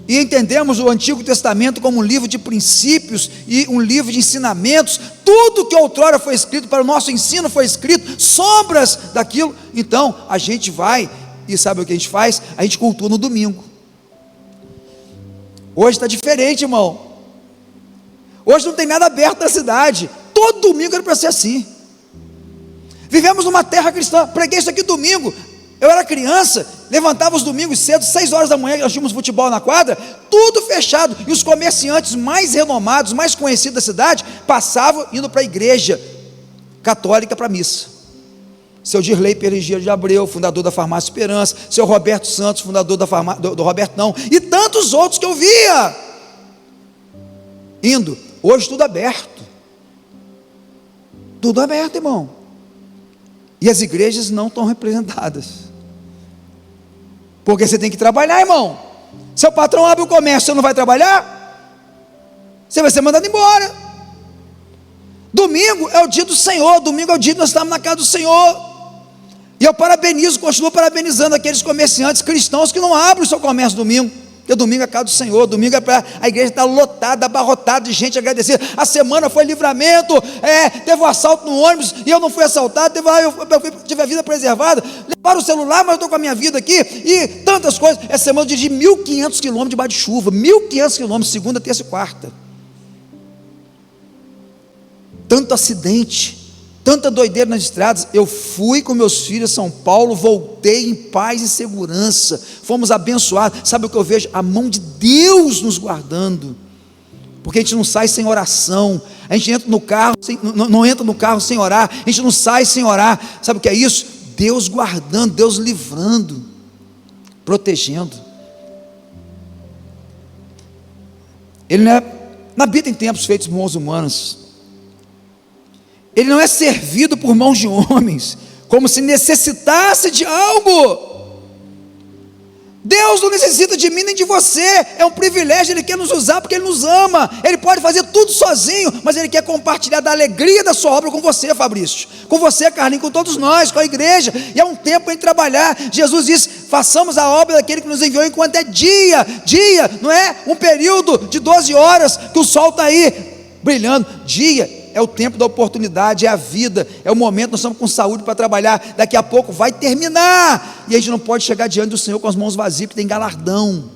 e entendemos o Antigo Testamento como um livro de princípios e um livro de ensinamentos, tudo que outrora foi escrito para o nosso ensino foi escrito, sombras daquilo. Então a gente vai, e sabe o que a gente faz? A gente cultua no domingo. Hoje está diferente, irmão. Hoje não tem nada aberto na cidade. Todo domingo era para ser assim. Vivemos numa terra cristã. Preguei isso aqui domingo. Eu era criança, levantava os domingos cedo, 6 horas da manhã, nós tínhamos futebol na quadra, tudo fechado, e os comerciantes mais renomados, mais conhecidos da cidade, passavam indo para a igreja católica para a missa. Seu Dirley Peregira de Abreu, fundador da Farmácia Esperança, seu Roberto Santos, fundador do Robertão, e tantos outros que eu via indo. Hoje tudo aberto, irmão, e as igrejas não estão representadas, porque você tem que trabalhar, irmão. Seu patrão abre o comércio, você não vai trabalhar, você vai ser mandado embora. Domingo é o dia do Senhor, domingo é o dia que nós estamos na casa do Senhor. E eu continuo parabenizando aqueles comerciantes cristãos que não abrem o seu comércio domingo, porque domingo é a casa do Senhor, domingo é para a igreja estar lotada, abarrotada de gente agradecida. A semana foi livramento, teve um assalto no ônibus e eu não fui assaltado, tive a vida preservada, levaram o celular, mas eu estou com a minha vida aqui, e tantas coisas. Essa semana eu dirigi 1.500 quilômetros debaixo de chuva, 1.500 quilômetros, segunda, terça e quarta. Tanto acidente, tanta doideira nas estradas. Eu fui com meus filhos a São Paulo, voltei em paz e segurança, fomos abençoados. Sabe o que eu vejo? A mão de Deus nos guardando, porque a gente não sai sem oração, a gente entra no carro, não entra no carro sem orar, a gente não sai sem orar. Sabe o que é isso? Deus guardando, Deus livrando, protegendo. Ele não habita em templos feitos por mãos humanas. Ele não é servido por mãos de homens, como se necessitasse de algo. Deus não necessita de mim nem de você, é um privilégio. Ele quer nos usar porque Ele nos ama. Ele pode fazer tudo sozinho, mas Ele quer compartilhar da alegria da sua obra com você, Fabrício, com você, Carlinhos, com todos nós, com a igreja. E é um tempo em trabalhar. Jesus disse: façamos a obra daquele que nos enviou enquanto é dia, não é um período de 12 horas que o sol está aí brilhando. Dia é o tempo da oportunidade, é a vida, é o momento. Nós estamos com saúde para trabalhar, daqui a pouco vai terminar, e a gente não pode chegar diante do Senhor com as mãos vazias, porque tem galardão,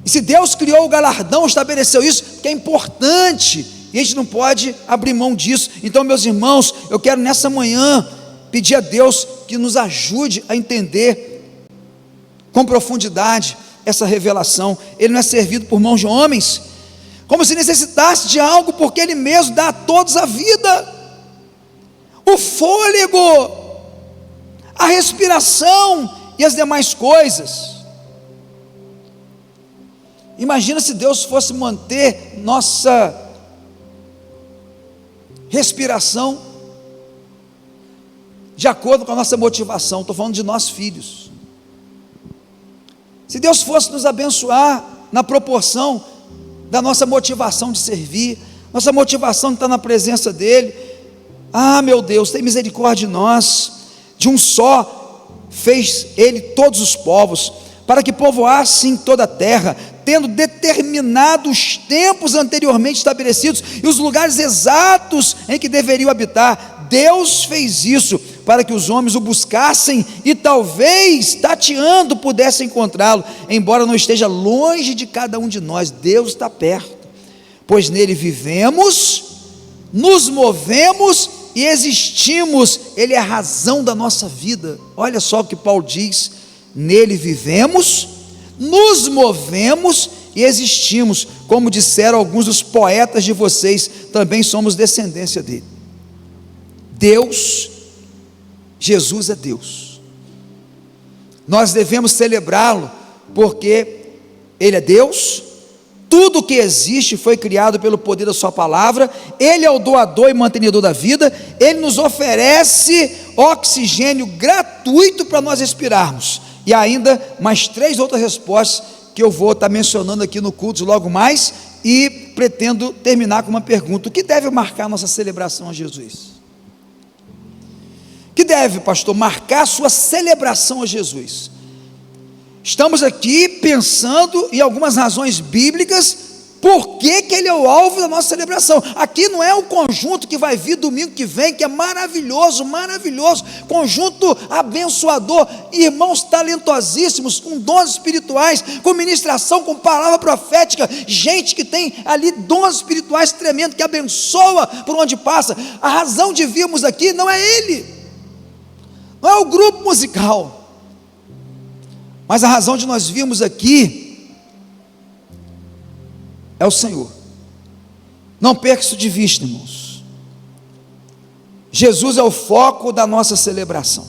e se Deus criou o galardão, estabeleceu isso, porque é importante, e a gente não pode abrir mão disso. Então, meus irmãos, eu quero nessa manhã pedir a Deus que nos ajude a entender com profundidade essa revelação. Ele não é servido por mãos de homens, como se necessitasse de algo, porque Ele mesmo dá a todos a vida, o fôlego, a respiração e as demais coisas. Imagina se Deus fosse manter nossa respiração de acordo com a nossa motivação. Estou falando de nós filhos. Se Deus fosse nos abençoar na proporção da nossa motivação de servir, nossa motivação está na presença dEle. Ah, meu Deus, tem misericórdia de nós. De um só fez Ele todos os povos, para que povoassem toda a terra, tendo determinado os tempos anteriormente estabelecidos e os lugares exatos em que deveriam habitar. Deus fez isso para que os homens o buscassem e talvez, tateando, pudessem encontrá-lo, embora não esteja longe de cada um de nós. Deus está perto, pois nele vivemos, nos movemos e existimos. Ele é a razão da nossa vida. Olha só o que Paulo diz: nele vivemos, nos movemos e existimos. Como disseram alguns dos poetas de vocês, também somos descendência dele. Deus, Jesus é Deus. Nós devemos celebrá-lo porque Ele é Deus. Tudo que existe foi criado pelo poder da sua palavra. Ele é o doador e mantenedor da vida. Ele nos oferece oxigênio gratuito para nós respirarmos. E ainda mais 3 outras respostas que eu vou estar mencionando aqui no culto logo mais. E pretendo terminar com uma pergunta: o que deve marcar nossa celebração a Jesus? O que deve, pastor, marcar a sua celebração a Jesus? Estamos aqui pensando em algumas razões bíblicas, por que Ele é o alvo da nossa celebração. Aqui não é o conjunto que vai vir domingo que vem, que é maravilhoso, maravilhoso, conjunto abençoador, irmãos talentosíssimos, com dons espirituais, com ministração, com palavra profética, gente que tem ali dons espirituais tremendos, que abençoa por onde passa. A razão de virmos aqui não é Ele, não é o grupo musical, mas a razão de nós virmos aqui é o Senhor. Não perca isso de vista, irmãos. Jesus é o foco da nossa celebração.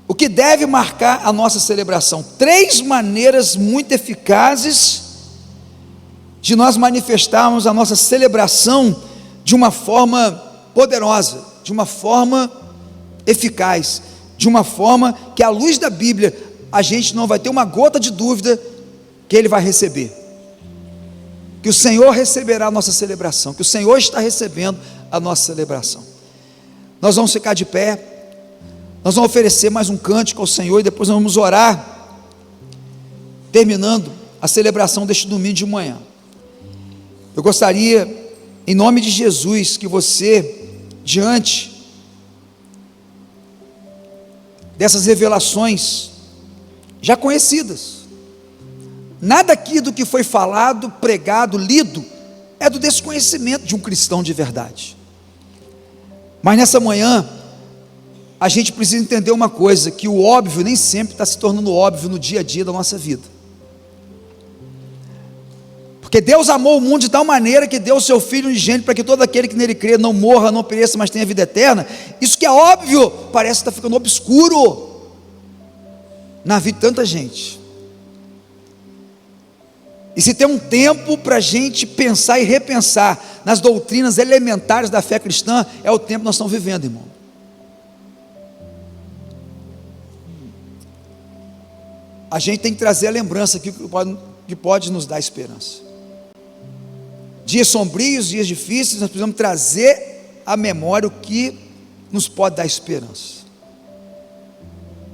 O que deve marcar a nossa celebração? 3 maneiras muito eficazes de nós manifestarmos a nossa celebração de uma forma poderosa, de uma forma eficaz, de uma forma que, à luz da Bíblia, a gente não vai ter uma gota de dúvida que Ele vai receber, que o Senhor receberá a nossa celebração, que o Senhor está recebendo a nossa celebração. Nós vamos ficar de pé, nós vamos oferecer mais um cântico ao Senhor e depois nós vamos orar, terminando a celebração deste domingo de manhã. Eu gostaria, em nome de Jesus, que você, diante dessas revelações já conhecidas, nada aqui do que foi falado, pregado, lido, é do desconhecimento de um cristão de verdade. Mas nessa manhã, a gente precisa entender uma coisa, que o óbvio nem sempre está se tornando óbvio no dia a dia da nossa vida. Porque Deus amou o mundo de tal maneira que deu o seu Filho unigênito para que todo aquele que nele crê não morra, não pereça, mas tenha vida eterna. Isso que é óbvio, parece que está ficando obscuro na vida de tanta gente. E se tem um tempo para a gente pensar e repensar nas doutrinas elementares da fé cristã, é o tempo que nós estamos vivendo, irmão. A gente tem que trazer a lembrança que pode nos dar esperança. Dias sombrios, dias difíceis, nós precisamos trazer à memória o que nos pode dar esperança.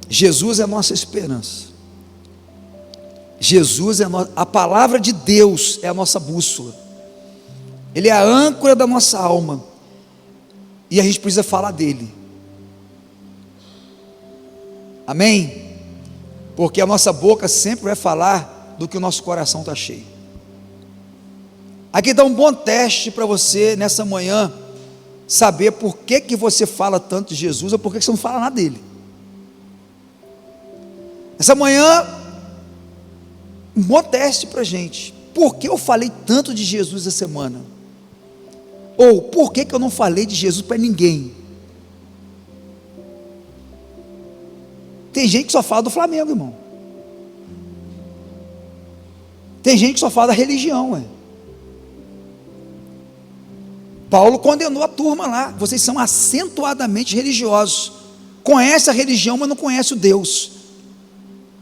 Jesus é a nossa esperança. Jesus é a palavra de Deus é a nossa bússola. Ele é a âncora da nossa alma. E a gente precisa falar dele. Amém? Porque a nossa boca sempre vai falar do que o nosso coração está cheio. Aqui dá um bom teste para você nessa manhã, saber por que você fala tanto de Jesus, ou por que você não fala nada dele. Essa manhã, um bom teste para a gente. Por que eu falei tanto de Jesus essa semana? Ou por que eu não falei de Jesus para ninguém? Tem gente que só fala do Flamengo, irmão. Tem gente que só fala da religião, Paulo condenou a turma lá: vocês são acentuadamente religiosos, conhece a religião, mas não conhece o Deus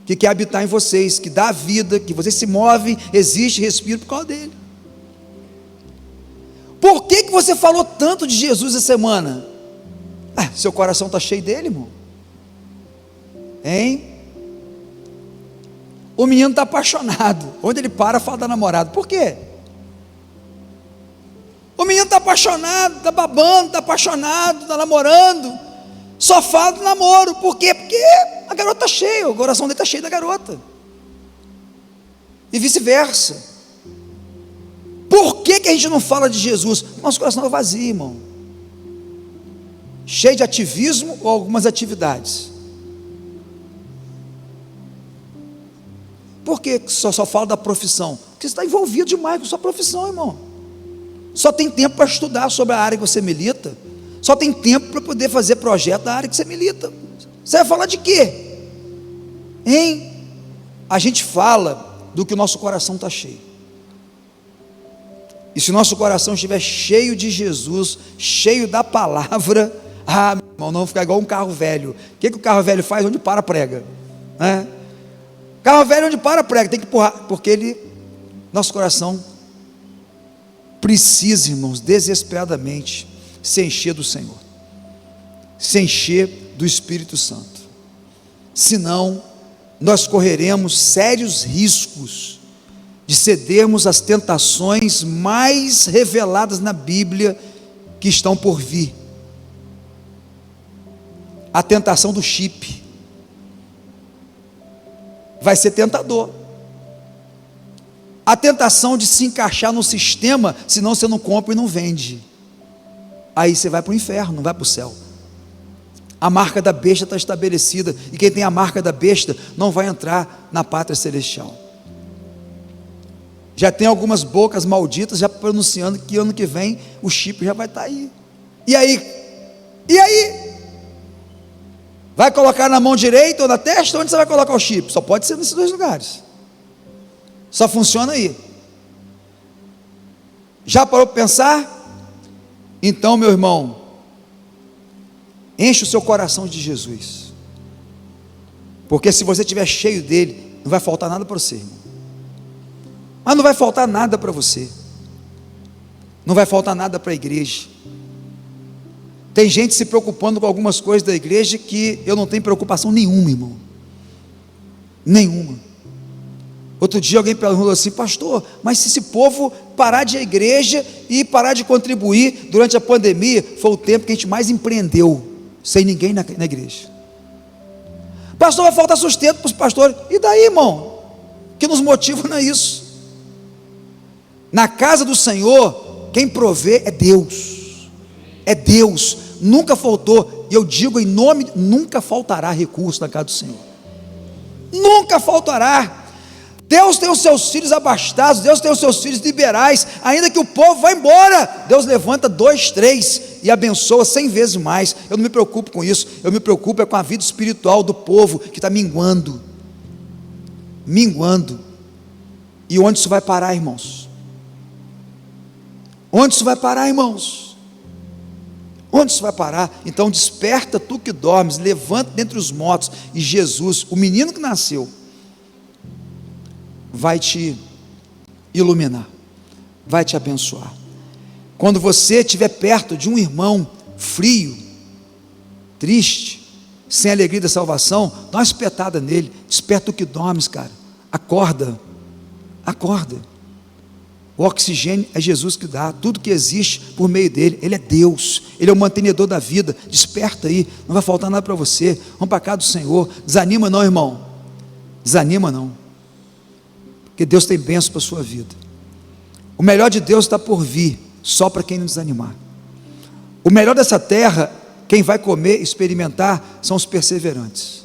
que quer habitar em vocês, que dá a vida, que vocês se movem, existe, respira por causa dele. Por que você falou tanto de Jesus essa semana? Seu coração está cheio dele, irmão. Hein? O menino está apaixonado. Onde ele para, fala da namorada. Por quê? O menino está apaixonado, está babando, está apaixonado, está namorando. Só fala do namoro. Por quê? Porque a garota está cheia, o coração dele está cheio da garota. E vice-versa. Por que a gente não fala de Jesus? Nosso coração é vazio, irmão. Cheio de ativismo ou algumas atividades. Por que só fala da profissão? Porque você está envolvido demais com sua profissão, irmão. Só tem tempo para estudar sobre a área que você milita. Só tem tempo para poder fazer projeto da área que você milita. Você vai falar de quê? Hein? A gente fala do que o nosso coração está cheio. E se o nosso coração estiver cheio de Jesus, cheio da palavra, meu irmão, não vai ficar igual um carro velho. O que o carro velho faz? Onde para, prega. Carro velho onde para, prega. Tem que empurrar, porque nosso coração precisa, irmãos, desesperadamente se encher do Senhor, se encher do Espírito Santo. Senão nós correremos sérios riscos de cedermos às tentações mais reveladas na Bíblia que estão por vir. A tentação do chip vai ser tentador. A tentação de se encaixar no sistema, senão você não compra e não vende. Aí você vai para o inferno, não vai para o céu. A marca da besta está estabelecida, e quem tem a marca da besta não vai entrar na pátria celestial. Já tem algumas bocas malditas já pronunciando que ano que vem o chip já vai estar aí. E aí? E aí? Vai colocar na mão direita ou na testa? Onde você vai colocar o chip? Só pode ser nesses dois lugares. Só funciona aí. Já parou para pensar? Então, meu irmão, enche o seu coração de Jesus, porque se você estiver cheio dele, não vai faltar nada para você, irmão. Mas não vai faltar nada para você, não vai faltar nada para a igreja. Tem gente se preocupando com algumas coisas da igreja que eu não tenho preocupação nenhuma, irmão, nenhuma. Outro dia alguém perguntou assim: pastor, mas se esse povo parar de ir à igreja e parar de contribuir durante a pandemia, foi o tempo que a gente mais empreendeu, sem ninguém na igreja. Pastor, vai faltar sustento para os pastores. E daí, irmão? O que nos motiva não é isso. Na casa do Senhor, quem provê é Deus. É Deus. Nunca faltou, e eu digo em nome, nunca faltará recurso na casa do Senhor. Nunca faltará. Deus tem os seus filhos abastados, Deus tem os seus filhos liberais, ainda que o povo vá embora, Deus levanta 2, 3 e abençoa 100 vezes mais. Eu não me preocupo com isso, eu me preocupo com a vida espiritual do povo que está minguando. E onde isso vai parar, irmãos? Onde isso vai parar, irmãos? Onde isso vai parar? Então desperta tu que dormes, levanta dentre os mortos, e Jesus, o menino que nasceu, vai te iluminar, vai te abençoar. Quando você estiver perto de um irmão frio, triste, sem alegria da salvação, dá uma espetada nele, desperta o que dormes, cara, acorda, o oxigênio é Jesus que dá, tudo que existe por meio dele, ele é Deus, ele é o mantenedor da vida, desperta aí, não vai faltar nada para você, vamos para cá do Senhor, desanima não, irmão, desanima não, porque Deus tem bênção para a sua vida. O melhor de Deus está por vir, só para quem não desanimar. O melhor dessa terra, quem vai comer, experimentar, são os perseverantes.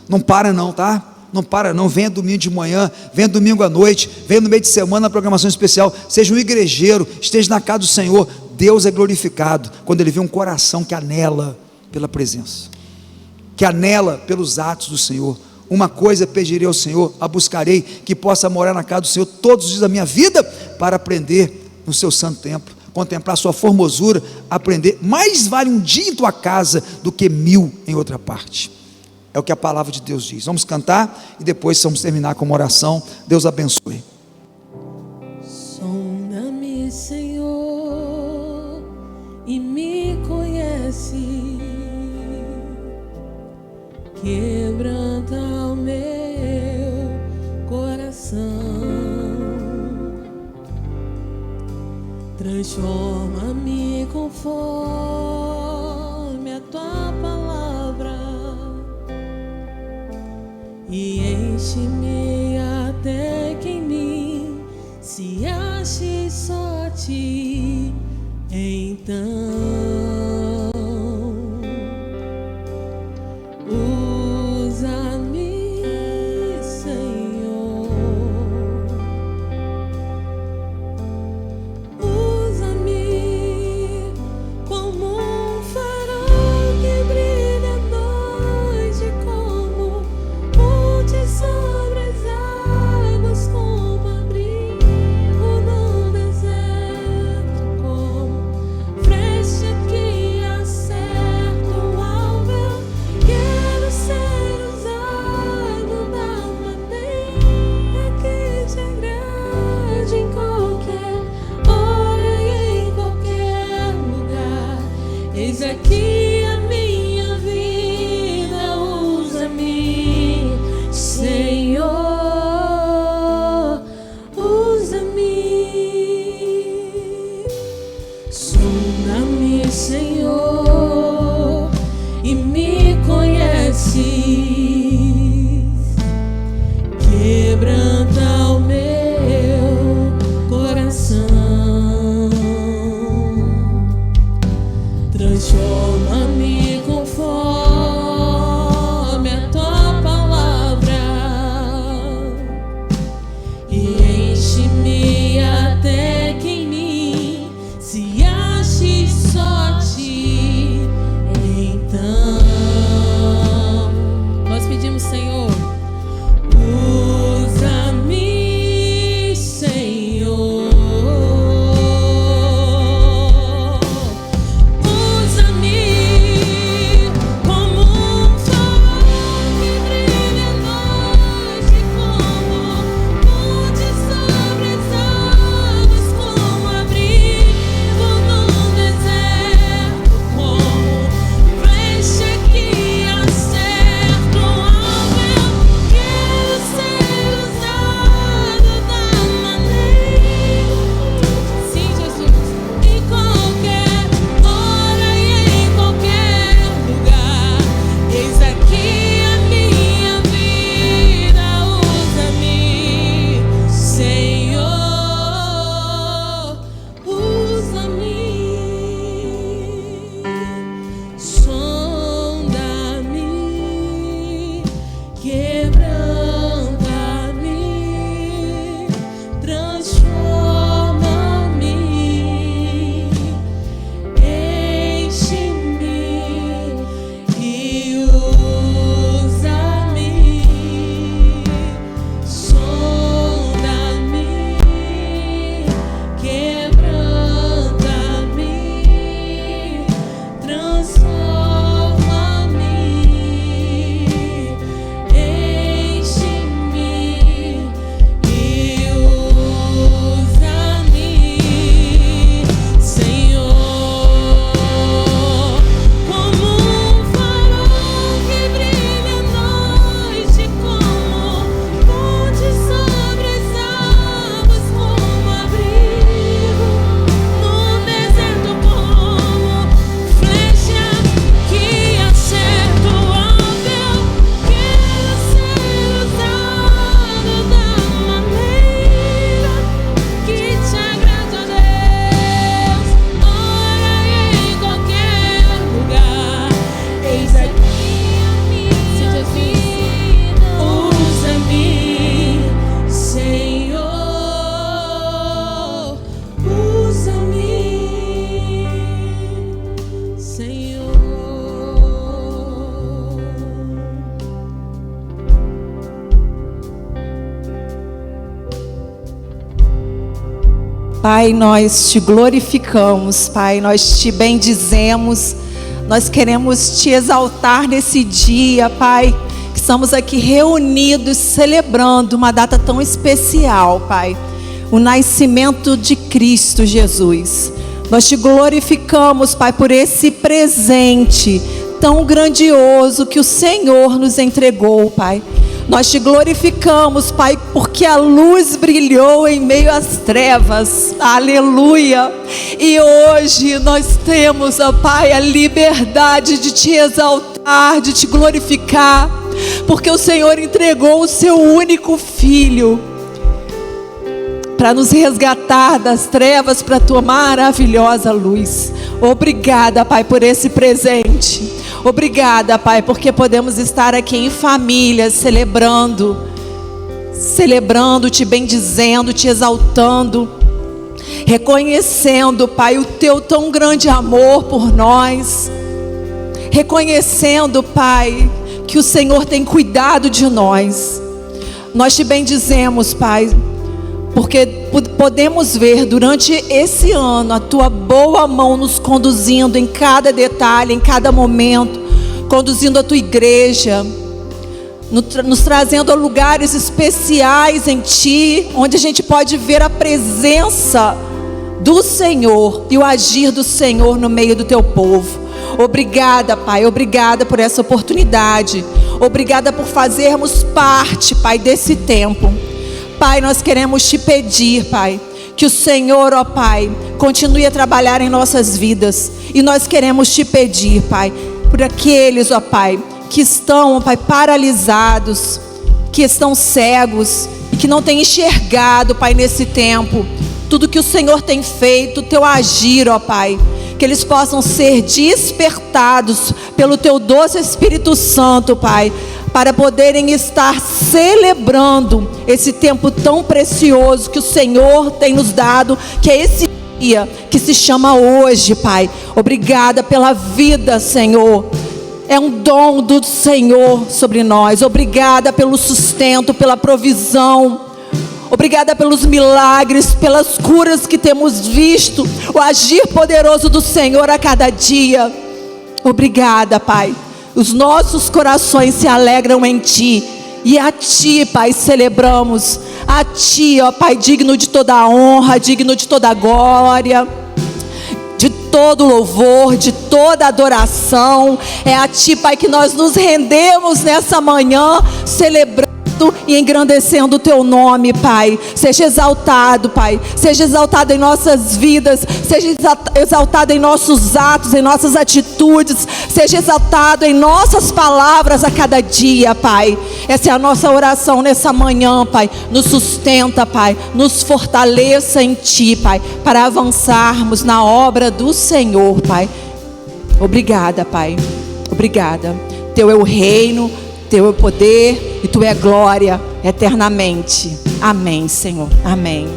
Não para não, tá? Não para não, venha domingo de manhã, venha domingo à noite, venha no meio de semana na programação especial, seja um igrejeiro, esteja na casa do Senhor. Deus é glorificado quando Ele vê um coração que anela pela presença, que anela pelos atos do Senhor. Uma coisa pedirei ao Senhor, a buscarei, que possa morar na casa do Senhor todos os dias da minha vida, para aprender no seu santo templo, contemplar sua formosura, aprender. Mais vale um dia em tua casa do que 1000 em outra parte. É o que a palavra de Deus diz. Vamos cantar e depois vamos terminar com uma oração. Deus abençoe. Sonda-me, Senhor, e me conhece. Quebranta o meu coração, transforma-me conforme a tua palavra e enche-me até que em mim se ache só ti. Então aqui a minha vida, usa-me, Senhor, usa-me, sonda-me, Senhor, e me conheces, quebranta o meu coração. Transforma-me conforme a tua palavra e enche-me até que em mim se ache só ti. Então nós pedimos, Senhor, usa-me, Senhor. Pai, nós te glorificamos, Pai, nós te bendizemos, nós queremos te exaltar nesse dia, Pai, que estamos aqui reunidos celebrando uma data tão especial, Pai. o nascimento de Cristo Jesus. Nós te glorificamos, Pai, por esse presente tão grandioso que o Senhor nos entregou, Pai. Nós te glorificamos, Pai, porque a luz brilhou em meio às trevas. Aleluia! E hoje nós temos, ó Pai, a liberdade de te exaltar, de te glorificar, porque o Senhor entregou o seu único Filho para nos resgatar das trevas para a tua maravilhosa luz. Obrigada, Pai, por esse presente. Obrigada, Pai, porque podemos estar aqui em família, celebrando, te bendizendo, te exaltando, reconhecendo, Pai, o teu tão grande amor por nós, reconhecendo, Pai, que o Senhor tem cuidado de nós. Nós te bendizemos, Pai, porque podemos ver durante esse ano a tua boa mão nos conduzindo em cada detalhe, em cada momento, conduzindo a tua igreja, nos trazendo a lugares especiais em ti, onde a gente pode ver a presença do Senhor e o agir do Senhor no meio do teu povo. Obrigada, Pai, obrigada por essa oportunidade, obrigada por fazermos parte, Pai, desse tempo. Pai, nós queremos te pedir, Pai, que o Senhor, ó Pai, continue a trabalhar em nossas vidas. E nós queremos te pedir, Pai, por aqueles, ó Pai, que estão, ó Pai, paralisados, que estão cegos e que não têm enxergado, Pai, nesse tempo, tudo que o Senhor tem feito, o teu agir, ó Pai, que eles possam ser despertados pelo teu doce Espírito Santo, Pai, para poderem estar celebrando esse tempo tão precioso que o Senhor tem nos dado, que é esse dia que se chama hoje, Pai. Obrigada pela vida, Senhor. É um dom do Senhor sobre nós. Obrigada pelo sustento, pela provisão. Obrigada pelos milagres, pelas curas que temos visto, o agir poderoso do Senhor a cada dia. Obrigada, Pai. Os nossos corações se alegram em Ti. E a Ti, Pai, celebramos. A Ti, ó Pai, digno de toda a honra, digno de toda a glória, de todo louvor, de toda adoração. É a Ti, Pai, que nós nos rendemos nessa manhã, celebrando e engrandecendo o teu nome, Pai. Seja exaltado, Pai. Seja exaltado em nossas vidas. Seja exaltado em nossos atos, em nossas atitudes. Seja exaltado em nossas palavras a cada dia, Pai. Essa é a nossa oração nessa manhã, Pai. Nos sustenta, Pai. Nos fortaleça em Ti, Pai, para avançarmos na obra do Senhor, Pai. Obrigada, Pai. Obrigada. Teu é o reino, Teu é o poder e Tu é a glória eternamente. Amém, Senhor. Amém.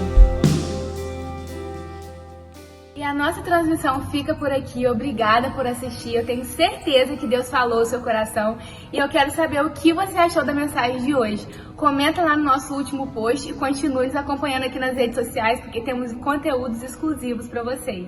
E a nossa transmissão fica por aqui. Obrigada por assistir. Eu tenho certeza que Deus falou o seu coração. E eu quero saber o que você achou da mensagem de hoje. Comenta lá no nosso último post e continue nos acompanhando aqui nas redes sociais, porque temos conteúdos exclusivos para vocês.